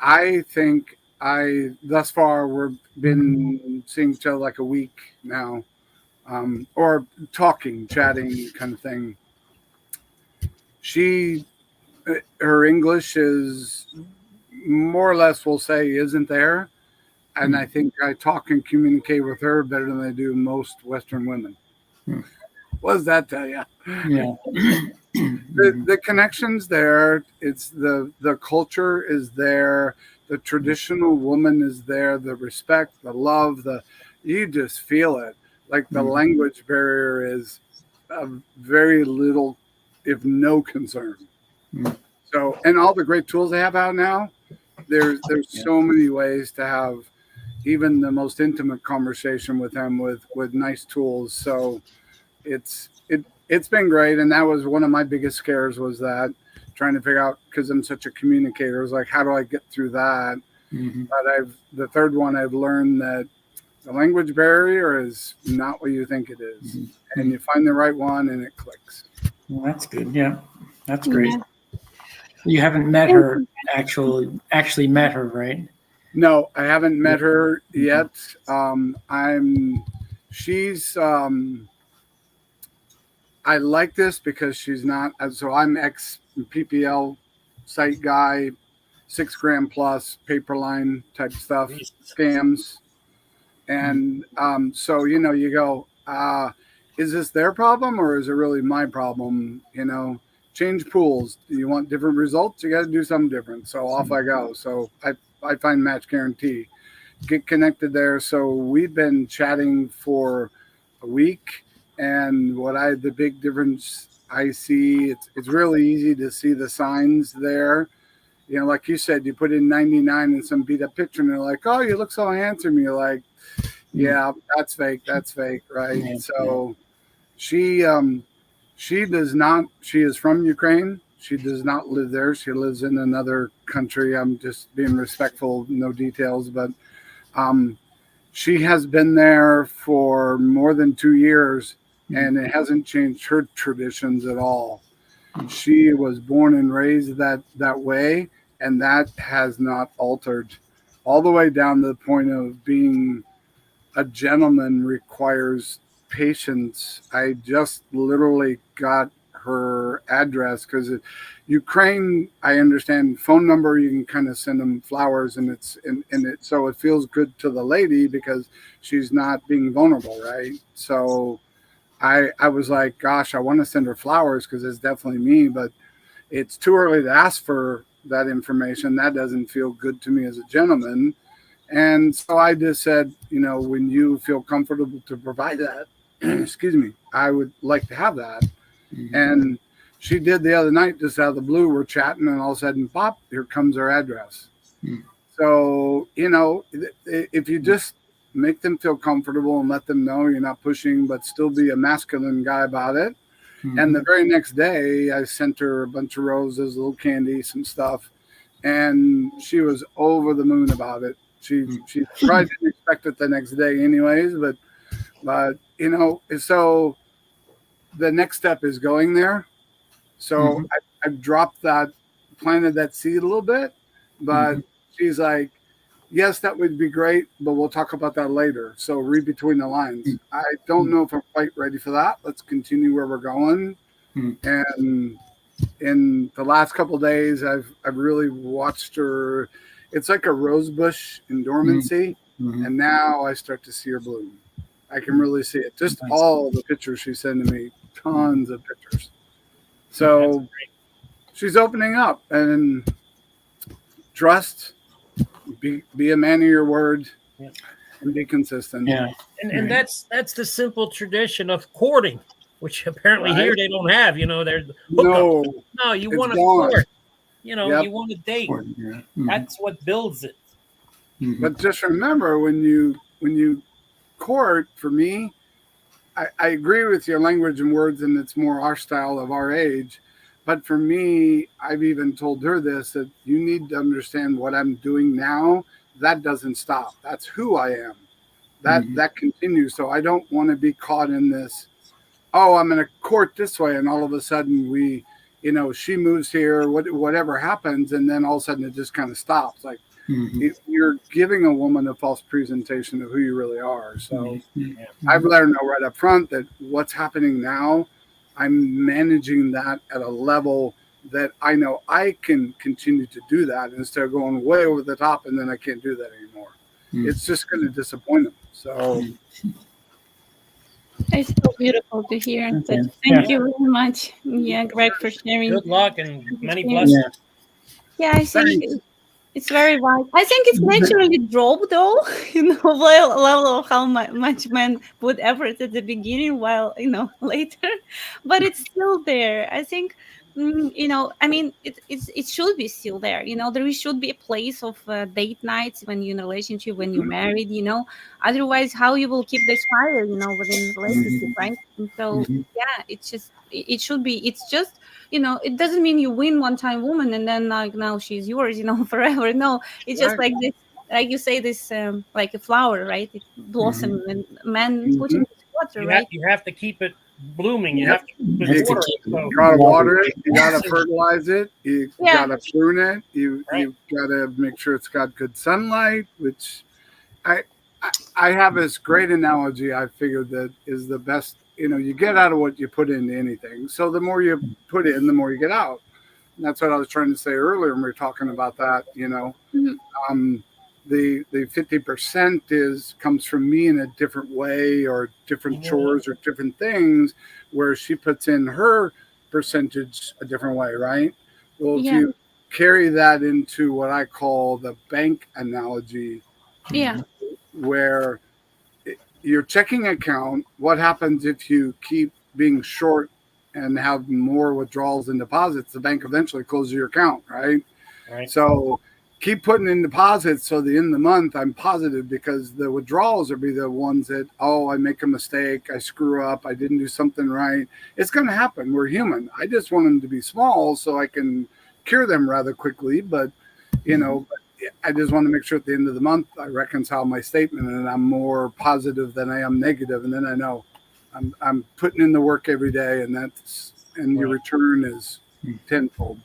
I think I thus far we've been seeing each other like a week now, or talking, chatting kind of thing. She, her English is more or less, we'll say, isn't there, and I think I talk and communicate with her better than I do most Western women. What does that tell you? Yeah. The connection's there. It's the culture is there. The traditional woman is there. The respect, the love, you just feel it. Like the language barrier is very little, if no concern. So, and all the great tools they have out now, there's so many ways to have even the most intimate conversation with them with nice tools. So it's been great, and that was one of my biggest scares, was that trying to figure out, because I'm such a communicator, was like, how do I get through that? But the third one, I've learned that the language barrier is not what you think it is, and you find the right one and it clicks. Well, that's good. Yeah, that's great. Yeah. You haven't met her actually met her, right? No, I haven't met her yet. She's I like this because she's not. So I'm ex PPL site guy, 6 gram plus paper line type stuff, scams, and so you go, is this their problem or is it really my problem? Change pools. Do you want different results? You got to do something different. So off I go. So I find Match Guarantee, get connected there. So we've been chatting for a week. And the big difference I see, it's really easy to see the signs there. Like you said, you put in 99 and some beat up picture and they're like, oh, you look so handsome. You're like, yeah, that's fake. Right. So she does not, she is from Ukraine. She does not live there. She lives in another country. I'm just being respectful, no details, but she has been there for more than 2 years, and it hasn't changed her traditions at all. She was born and raised that way, and that has not altered, all the way down to the point of being a gentleman requires patience. I just literally got her address because Ukraine, I understand phone number, you can kind of send them flowers, and so it feels good to the lady because she's not being vulnerable, right? So I was like, gosh, I want to send her flowers because it's definitely me, but it's too early to ask for that information. That doesn't feel good to me as a gentleman. And so I just said, when you feel comfortable to provide that, excuse me, I would like to have that. And she did the other night, just out of the blue. We're chatting, and all of a sudden, pop, here comes her address. So, if you just make them feel comfortable and let them know you're not pushing, but still be a masculine guy about it. And the very next day, I sent her a bunch of roses, a little candy, some stuff, and she was over the moon about it. She probably didn't expect it the next day anyways, but so the next step is going there. So I've dropped that, planted that seed a little bit, but she's like, yes, that would be great, but we'll talk about that later. So read between the lines. I don't know if I'm quite ready for that. Let's continue where we're going. And in the last couple of days, I've really watched her. It's like a rose bush in dormancy, and now I start to see her bloom. I can really see it. Just all the pictures she's sending me, tons of pictures. So she's opening up, and trust. Be a man of your word, and be consistent. Yeah, and that's the simple tradition of courting, which apparently here they don't have. They're hookups. No, you want to court. You want to date. That's what builds it. But just remember, when you court, for me, I agree with your language and words, and it's more our style of our age. But for me, I've even told her this, that you need to understand what I'm doing now. That doesn't stop. That's who I am. That continues. So I don't want to be caught in this, I'm going to court this way. And all of a sudden she moves here, whatever happens. And then all of a sudden it just kind of stops. Like you're giving a woman a false presentation of who you really are. So I've let her know right up front that what's happening now, I'm managing that at a level that I know I can continue to do that instead of going way over the top and then I can't do that anymore. It's just going to disappoint them. So it's so beautiful to hear. Thank you very much. Yeah, Greg, for sharing. Good luck and many blessings. Yeah, I think it's very wise. I think it's naturally dropped, though, level of how much men put effort at the beginning, while later, but it's still there. I think, it should be still there. There should be a place of date nights when you're in a relationship, when you're married. Otherwise, how you will keep this fire, within the relationship, right? And so, yeah, it should be. It's just. It doesn't mean you win one time woman and then now she's yours, forever. No, it's just like this, like you say, this like a flower, right? It blossoms and man put into water, right? You have to keep it blooming. You have to keep it water. You gotta water it. You gotta fertilize it. You gotta prune it. You gotta make sure it's got good sunlight. Which I have this great analogy. I figured that is the best. You get out of what you put into anything. So the more you put in, the more you get out. And that's what I was trying to say earlier when we were talking about that. The 50% comes from me in a different way, or different chores or different things, where she puts in her percentage a different way, right? Well, if you carry that into what I call the bank analogy, where your checking account, what happens if you keep being short and have more withdrawals and deposits? The bank eventually closes your account, right? So keep putting in deposits so the end of the month I'm positive, because the withdrawals will be the ones that, oh, I make a mistake, I screw up, I didn't do something right. It's going to happen. We're human. I just want them to be small so I can cure them rather quickly. But, you know, I just want to make sure at the end of the month I reconcile my statement and I'm more positive than I am negative. And then I know I'm putting in the work every day, and your return is tenfold.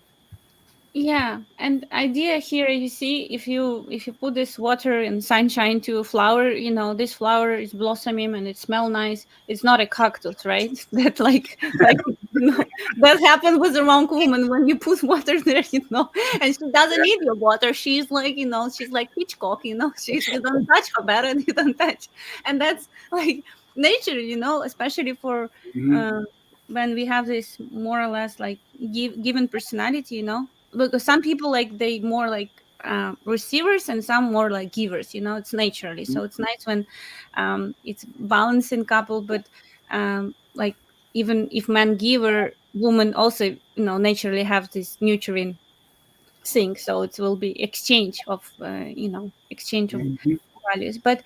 Yeah, and idea here, you see, if you put this water and sunshine to a flower, you know, this flower is blossoming and it smells nice. It's not a cactus, right? That like you know, that happened with the wrong woman when you put water there, you know, and she doesn't need your water. She's like, you know, she's like Hitchcock, you know, you don't touch her better and you don't touch, and that's like nature, you know, especially for when we have this more or less like given personality, you know. Because some people like they more like receivers and some more like givers, you know, it's naturally. So it's nice when it's balancing couple, but like even if man giver, woman also, you know, naturally have this nurturing thing. So it will be exchange of you know, exchange of values. But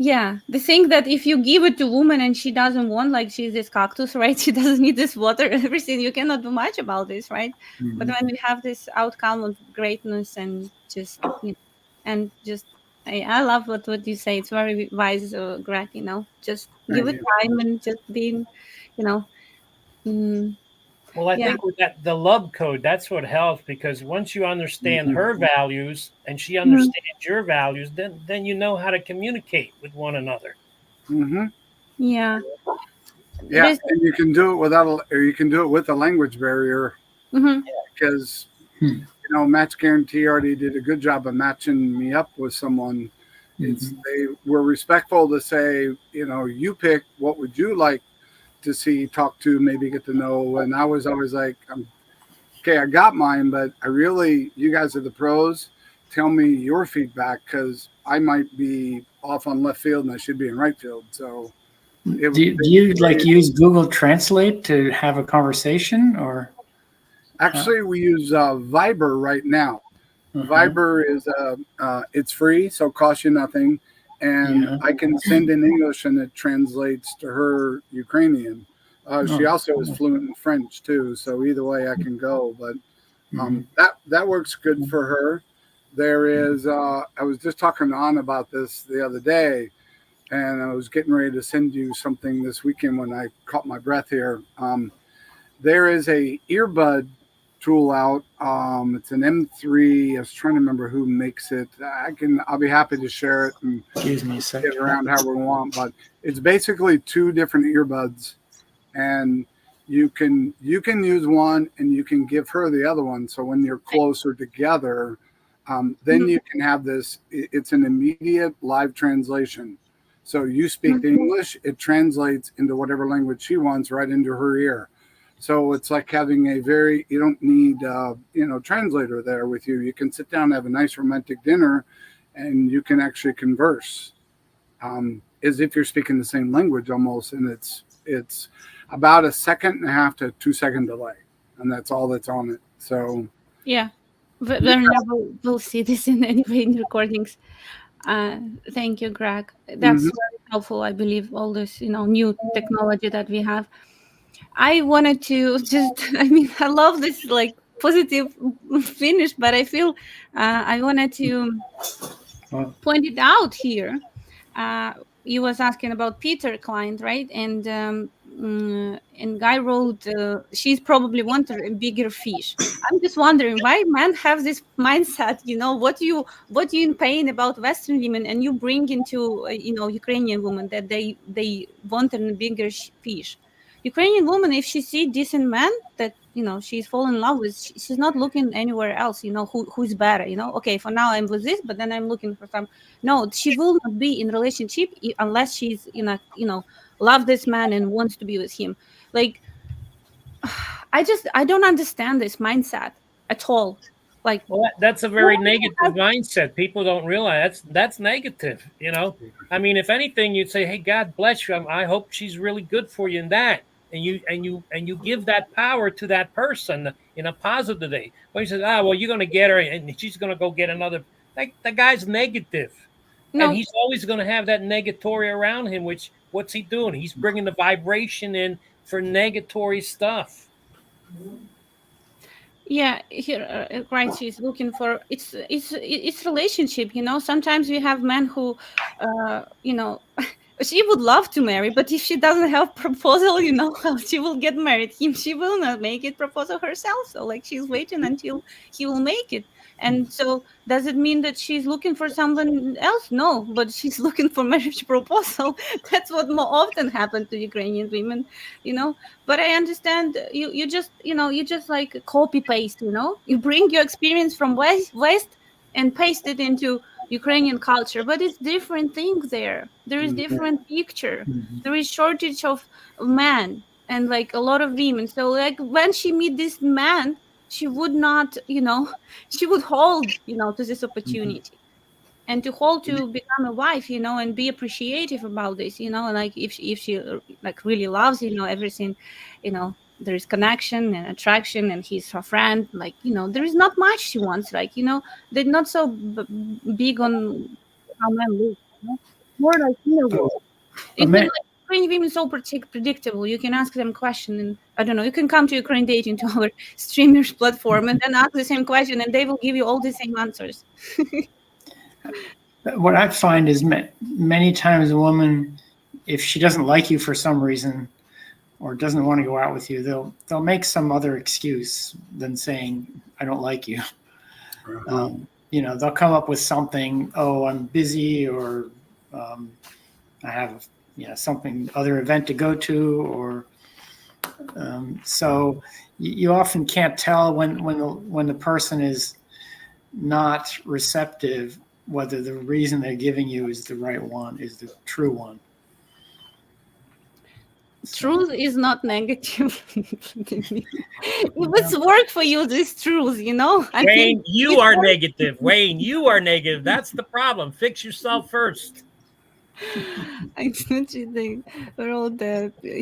yeah, the thing that if you give it to woman and she doesn't want, like she's this cactus, right? She doesn't need this water, everything. You cannot do much about this, right? But when we have this outcome of greatness and just, you know, and just, I love what you say. It's very wise, Greg. You know, just give it time and just being, you know. Well, I think with that, the love code, that's what helps, because once you understand her values and she understands your values, then you know how to communicate with one another. Yeah. Yeah, and you can do it you can do it with a language barrier, because you know, Match Guarantee already did a good job of matching me up with someone. They were respectful to say, you know, you pick, what would you like to see, talk to, maybe get to know. And I was always like, okay, I got mine, but you guys are the pros. Tell me your feedback, because I might be off on left field and I should be in right field. So do you like use Google Translate to have a conversation, or? Actually, we use Viber right now. Viber is it's free, so it costs you nothing. And I can send in English and it translates to her Ukrainian. She also is fluent in French too, so either way I can go. But that works good for her. There is I was just talking to Anna about this the other day, and I was getting ready to send you something this weekend when I caught my breath here. There is a earbud tool out. It's an M3. I was trying to remember who makes it. I'll be happy to share it and Excuse me a second. get around how we want. But it's basically two different earbuds, and you can use one and you can give her the other one. So when you're closer together, then you can have this. It's an immediate live translation. So you speak English, it translates into whatever language she wants right into her ear. So it's like having you don't need, translator there with you. You can sit down and have a nice romantic dinner and you can actually converse as if you're speaking the same language almost. And it's about 1.5 seconds to 2 second delay. And that's all that's on it. So yeah, we'll see this in anyway in recordings. Thank you, Greg. That's very helpful. I believe all this, you know, new technology that we have. I wanted to I love this like positive finish, but I feel I wanted to point it out here. You was asking about Peter client, right? And Guy wrote, she's probably wanted a bigger fish. I'm just wondering why men have this mindset, you know, what you in pain about Western women, and you bring into Ukrainian women that they want a bigger fish. Ukrainian woman, if she see decent man that, you know, she's fallen in love with, she's not looking anywhere else, you know, who's better, you know. Okay, for now I'm with this, but then I'm looking for some. No, she will not be in relationship unless she's love this man and wants to be with him. Like, I don't understand this mindset at all. Like, well, that's a very negative mindset. People don't realize that's negative. You know, I mean, if anything, you'd say, "Hey, God bless you. I hope she's really good for you." In that, and you give that power to that person in a positive way. Well, he says, well, you're going to get her, and she's going to go get another. Like, the guy's negative, and No, he's always going to have that negatory around him. Which, what's he doing? He's bringing the vibration in for negatory stuff. yeah, here, right. She's looking for it's relationship. Sometimes we have men who, you know, she would love to marry, but if she doesn't have proposal, how she will get married. She will not make it proposal herself. So like she's waiting until he will make it. And so does it mean that she's looking for someone else? No, but she's looking for marriage proposal. That's what more often happens to Ukrainian women, But I understand you just like copy paste, You bring your experience from West and paste it into Ukrainian culture, but it's different things there. There is different picture. There is shortage of men and like a lot of women. So like when she meet this man, she would not, she would hold, to this opportunity. And to hold to become a wife, and be appreciative about this, like if she like really loves, everything, there is connection and attraction, and he's her friend, like, there is not much she wants, like, they're not so big on how men look, more like inner world. Ukrainian women so predictable. You can ask them question, and I don't know. You can come to Ukraine dating to our streamers platform and then ask the same question, and they will give you all the same answers. What I find is many times a woman, if she doesn't like you for some reason or doesn't want to go out with you, they'll make some other excuse than saying, I don't like you. They'll come up with something, oh, I'm busy, or I have something, other event to go to, or so you often can't tell when the person is not receptive whether the reason they're giving you is the right one, is the true one. Truth is not negative. If it's work for you, this truth, Wayne, you are negative. Wayne, you are negative. That's the problem. Fix yourself first.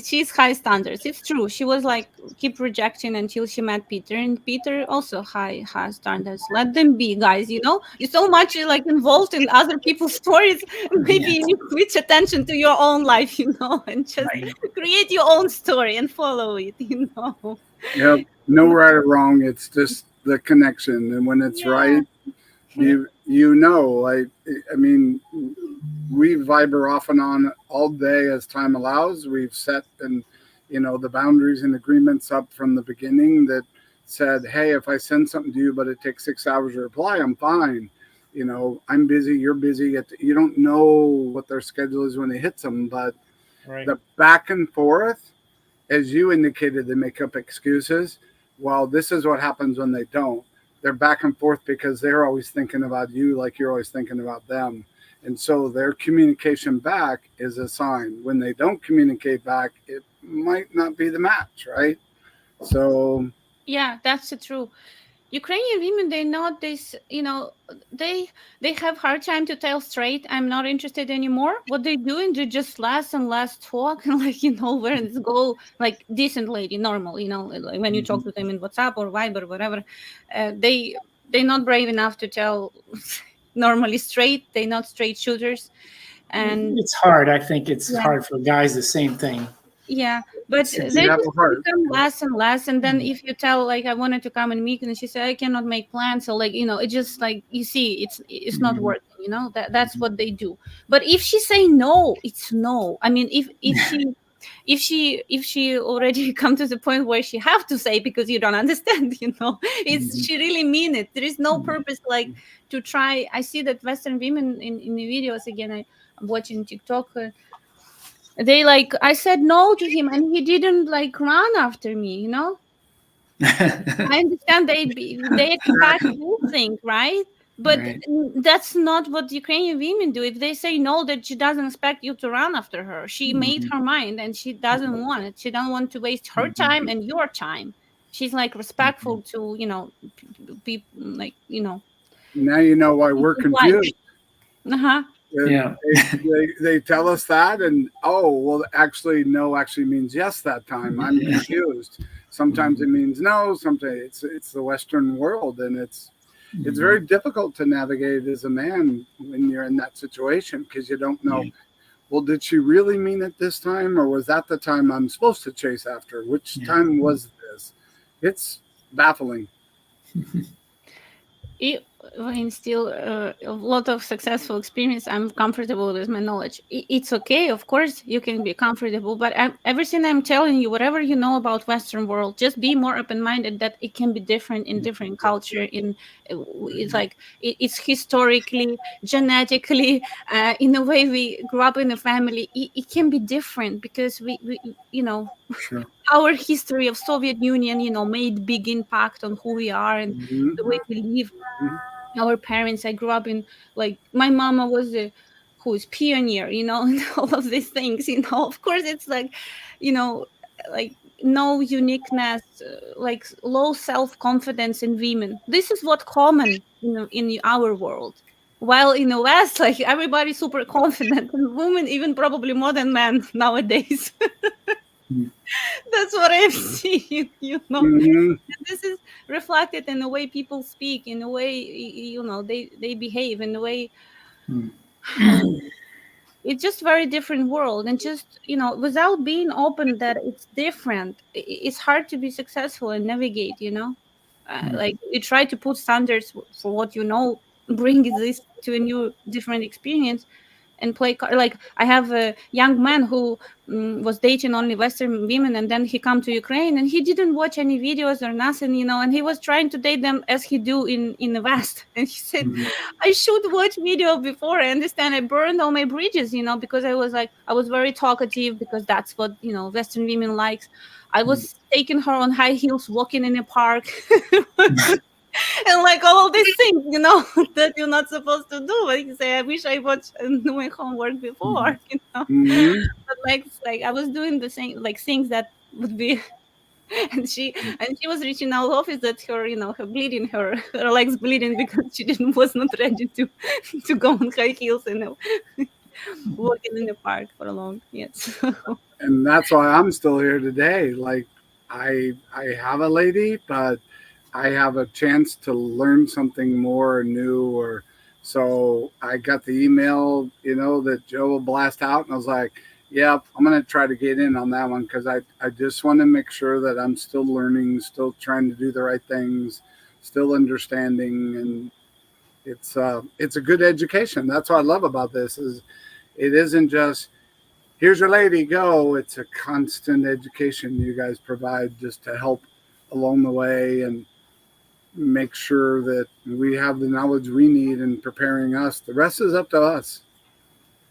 She's high standards. It's true. She was like keep rejecting until she met Peter, and Peter also high standards. Let them be, guys. You're so much like involved in other people's stories. Maybe you switch attention to your own life, and just create your own story and follow it. Yep. No right or wrong. It's just the connection, and when it's right, we viber off and on all day as time allows. We've set the boundaries and agreements up from the beginning that said, hey, if I send something to you but it takes 6 hours to reply, I'm fine. I'm busy, you're busy. You don't know what their schedule is when it hits them, but the back and forth, as you indicated, they make up excuses. Well, this is what happens when they don't. They're back and forth because they're always thinking about you like you're always thinking about them. And so their communication back is a sign. When they don't communicate back, it might not be the match, right? So yeah, that's true. Ukrainian women, they know this, they have hard time to tell straight, I'm not interested anymore. What they're doing, they just less and less talk and where it's go, like decent lady, normal, like when you talk to them in WhatsApp or Viber or whatever, they're not brave enough to tell normally straight. They're not straight shooters. And it's hard. I think it's hard for guys, the same thing. Yeah, but they just become less and less. And then if you tell, like, I wanted to come and meet, and she said, I cannot make plans. So, like, it just like, you see, it's not working, that's what they do. But if she say no, it's no. I mean, if she already come to the point where she have to say because you don't understand, she really mean it. There is no purpose like to try. I see that Western women in the videos, again, I'm watching TikTok, they like, I said no to him and he didn't like run after me, I understand they expect you think, right? But that's not what Ukrainian women do. If they say no, that she doesn't expect you to run after her. She made her mind and she doesn't want it. She don't want to waste her time and your time. She's like respectful to, people, like, Now you know why we're confused. And Yeah. they tell us that, and oh, well, actually, no actually means yes that time. I'm Yeah. confused. Sometimes it means no. Sometimes it's the Western world, and it's very difficult to navigate as a man when you're in that situation because you don't know. Yeah. Well, did she really mean it this time, or was that the time I'm supposed to chase after? Which Yeah. time was this? It's baffling. I mean, still a lot of successful experience. I'm comfortable with my knowledge. It's okay, of course, you can be comfortable, but everything I'm telling you, whatever you know about Western world, just be more open-minded that it can be different in different culture. It's like it's historically, genetically, in the way we grew up in a family. It can be different because we Sure. our history of Soviet Union, made big impact on who we are and Mhm. the way we live. Mhm. Our parents, I grew up in, like, my mama was a who's pioneer, and all of these things, of course it's like, you know like no uniqueness, like low self-confidence in women. This is what common in our world, while in the West, like, everybody's super confident, and women even probably more than men nowadays. Mm. That's what I've seen. Mhm. This is reflected in the way people speak, in the way they behave, in the way Mm. it's just very different world. And just without being open that it's different, it's hard to be successful and navigate. Like, you try to put standards for what bring this to a new different experience, and like, I have a young man who was dating only Western women, and then he come to Ukraine, and he didn't watch any videos or nothing, and he was trying to date them as he do in the West. And he said, Mhm. I should watch video before I understand. I burned all my bridges, because I was very talkative, because that's what Western women likes. I was taking her on high heels, walking in a park. And like all of these things, that you're not supposed to do. Like you say, I wish I watched and do my homework before, Mhm. Mhm. But like, it's like I was doing the same, like, things that would be. And she was reaching out office that her, her bleeding, her legs bleeding, because she was not ready to to go on high heels and walking in the park for long. Yes. And that's why I'm still here today. Like, I have a lady, but I have a chance to learn something more new. Or so I got the email, that Joe will blast out, and I was like, "Yep, I'm gonna try to get in on that one because I just want to make sure that I'm still learning, still trying to do the right things, still understanding, and it's a good education. That's what I love about this is it isn't just here's your lady, go. It's a constant education you guys provide just to help along the way and make sure that we have the knowledge we need in preparing us. The rest is up to us.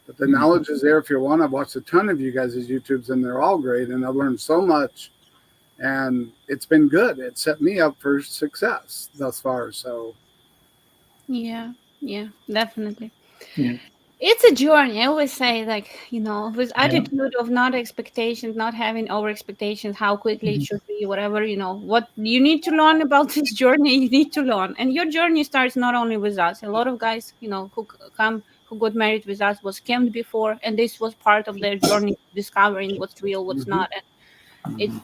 But the knowledge is there if you want. I've watched a ton of you guys' YouTubes, and they're all great, and I've learned so much. And it's been good. It set me up for success thus far. So Yeah, definitely. Yeah. It's a journey. I always say, like, with Yeah. attitude of not expectations, not having over expectations, how quickly it Mhm. should be, whatever, what you need to learn about this journey, you need to learn. And your journey starts not only with us. A lot of guys, who got married with us was scammed before, and this was part of their journey, discovering what's real, what's mhm. not. And it's,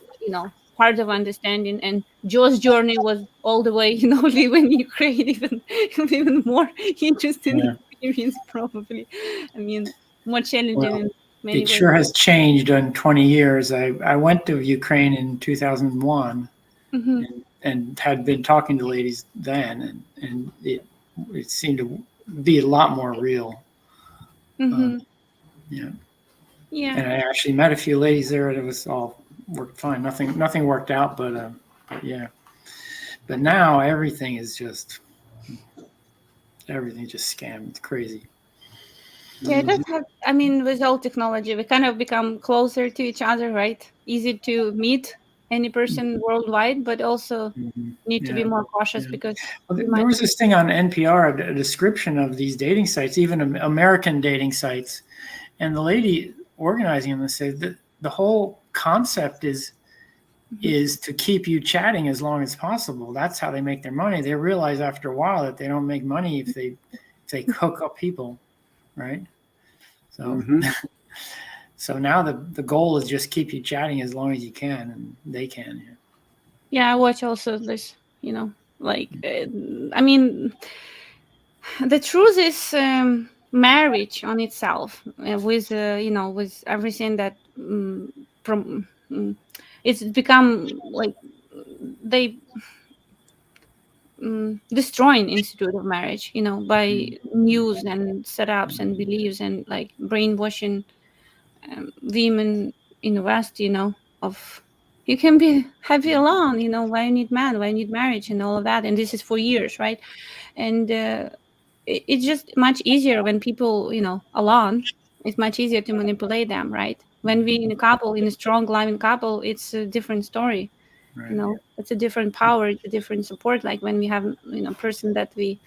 part of understanding. And Joe's journey was all the way, living in Ukraine, even more interesting Yeah. experience, probably. I mean, more challenging Well, in many it ways. sure has changed in 20 years. I went to Ukraine in 2001 Hmm. and had been talking to ladies then, and it seemed to be a lot more real. Hmm. Yeah. Yeah. And I actually met a few ladies there, and it was all worked fine. Nothing worked out, but yeah. But now everything just scam. It's crazy. Yeah, that's how, I mean, with all technology, we kind of become closer to each other, right? Easy to meet any person worldwide, but also Mhm. need to be Yeah. more cautious Yeah. because Well, you there might. was this thing on NPR, a description of these dating sites, even American dating sites, and the lady organizing them said that the whole concept is to keep you chatting as long as possible. That's how they make their money. They realize after a while that they don't make money if they hook up people. right? So, Mhm. so now the goal is just keep you chatting as long as you can, and they can. Yeah. Yeah, I watch also this, like, I mean, the truth is, marriage on itself, with, with everything that, from, it's become like they, destroying institute of marriage, by news and setups and beliefs and like brainwashing, women in the West, of you can be happy alone, why you need man, why you need marriage and all of that. And this is for years, right? And it's just much easier when people, alone. It's much easier to manipulate them, right? When we in a couple, in a strong, loving couple, it's a different story. Right. It's a different power, it's a different support. Like when we have, person that we,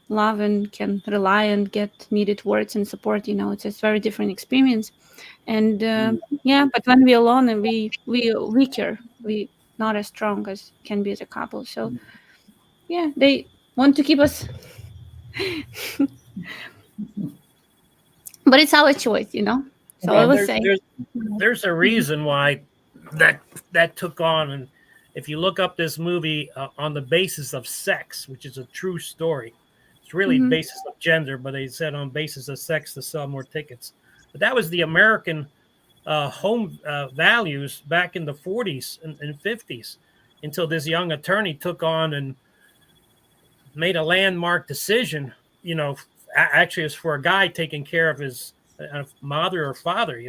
love and can rely and get needed words and support, it's a very different experience. And yeah, but when we're alone and we weaker, we not as strong as can be as a couple. So yeah, they want to keep us, but it's our choice, so I Well, would say, there's a reason why that took on. And if you look up this movie on the basis of sex, which is a true story, it's really Mhm. basis of gender, but they said on basis of sex to sell more tickets. But that was the American home values back in the 40s and 50s, until this young attorney took on and made a landmark decision. Actually, it was for a guy taking care of his mother or father,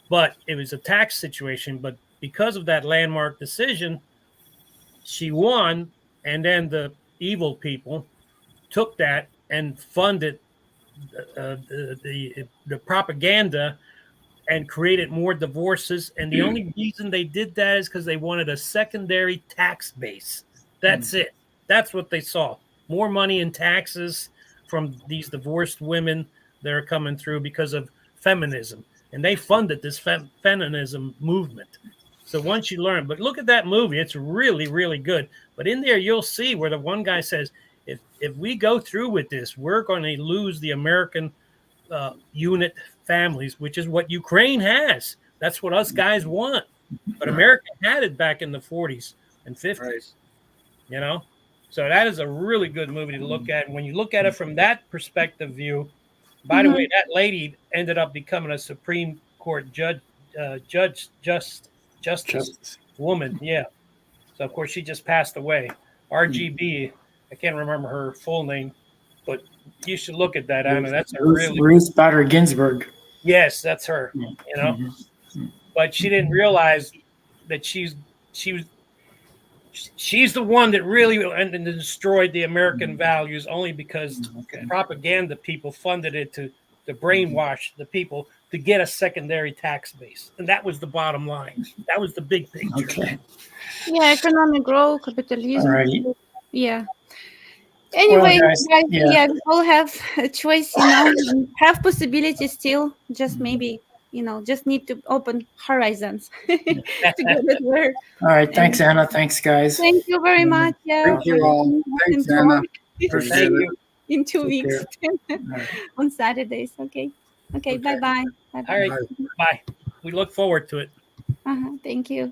but it was a tax situation. But because of that landmark decision, she won. And then the evil people took that and funded the propaganda and created more divorces. And the only reason they did that is because they wanted a secondary tax base. That's it. That's what they saw. More money in taxes from these divorced women that are coming through because of feminism. And they funded this feminism movement. So once you learn, but look at that movie, it's really, really good. But in there, you'll see where the one guy says, if we go through with this, we're going to lose the American unit families, which is what Ukraine has. That's what us guys want. But America had it back in the 40s and 50s, Right. So that is a really good movie to look at. And when you look at it from that perspective view, by the Mhm. way, that lady ended up becoming a Supreme Court justice woman. Yeah. So of course she just passed away. RGB. I can't remember her full name, but you should look at that, Anna. That's a really Ruth Bader Ginsburg. Yes, that's her. But she didn't realize that she's the one that really and destroyed the American values, only because propaganda people funded it to brainwash the people to get a secondary tax base, and that was the bottom line. That was the big picture. Okay. Yeah, economic growth, All capitalism. righty. Yeah. Well, Anyway, guys, guys, yeah. yeah, we all have a choice, we have possibilities still. Just maybe, just need to open horizons to get it work. All right. Thanks, And Anna. Thanks, guys. thank you very much. Yeah, Thank you for all. listening Thanks, and Anna. talk Appreciate Thank it. you. in 2 Take weeks All right. on Saturdays. Okay. Okay. Bye-bye. All right. Bye. Bye. We look forward to it. Thank you.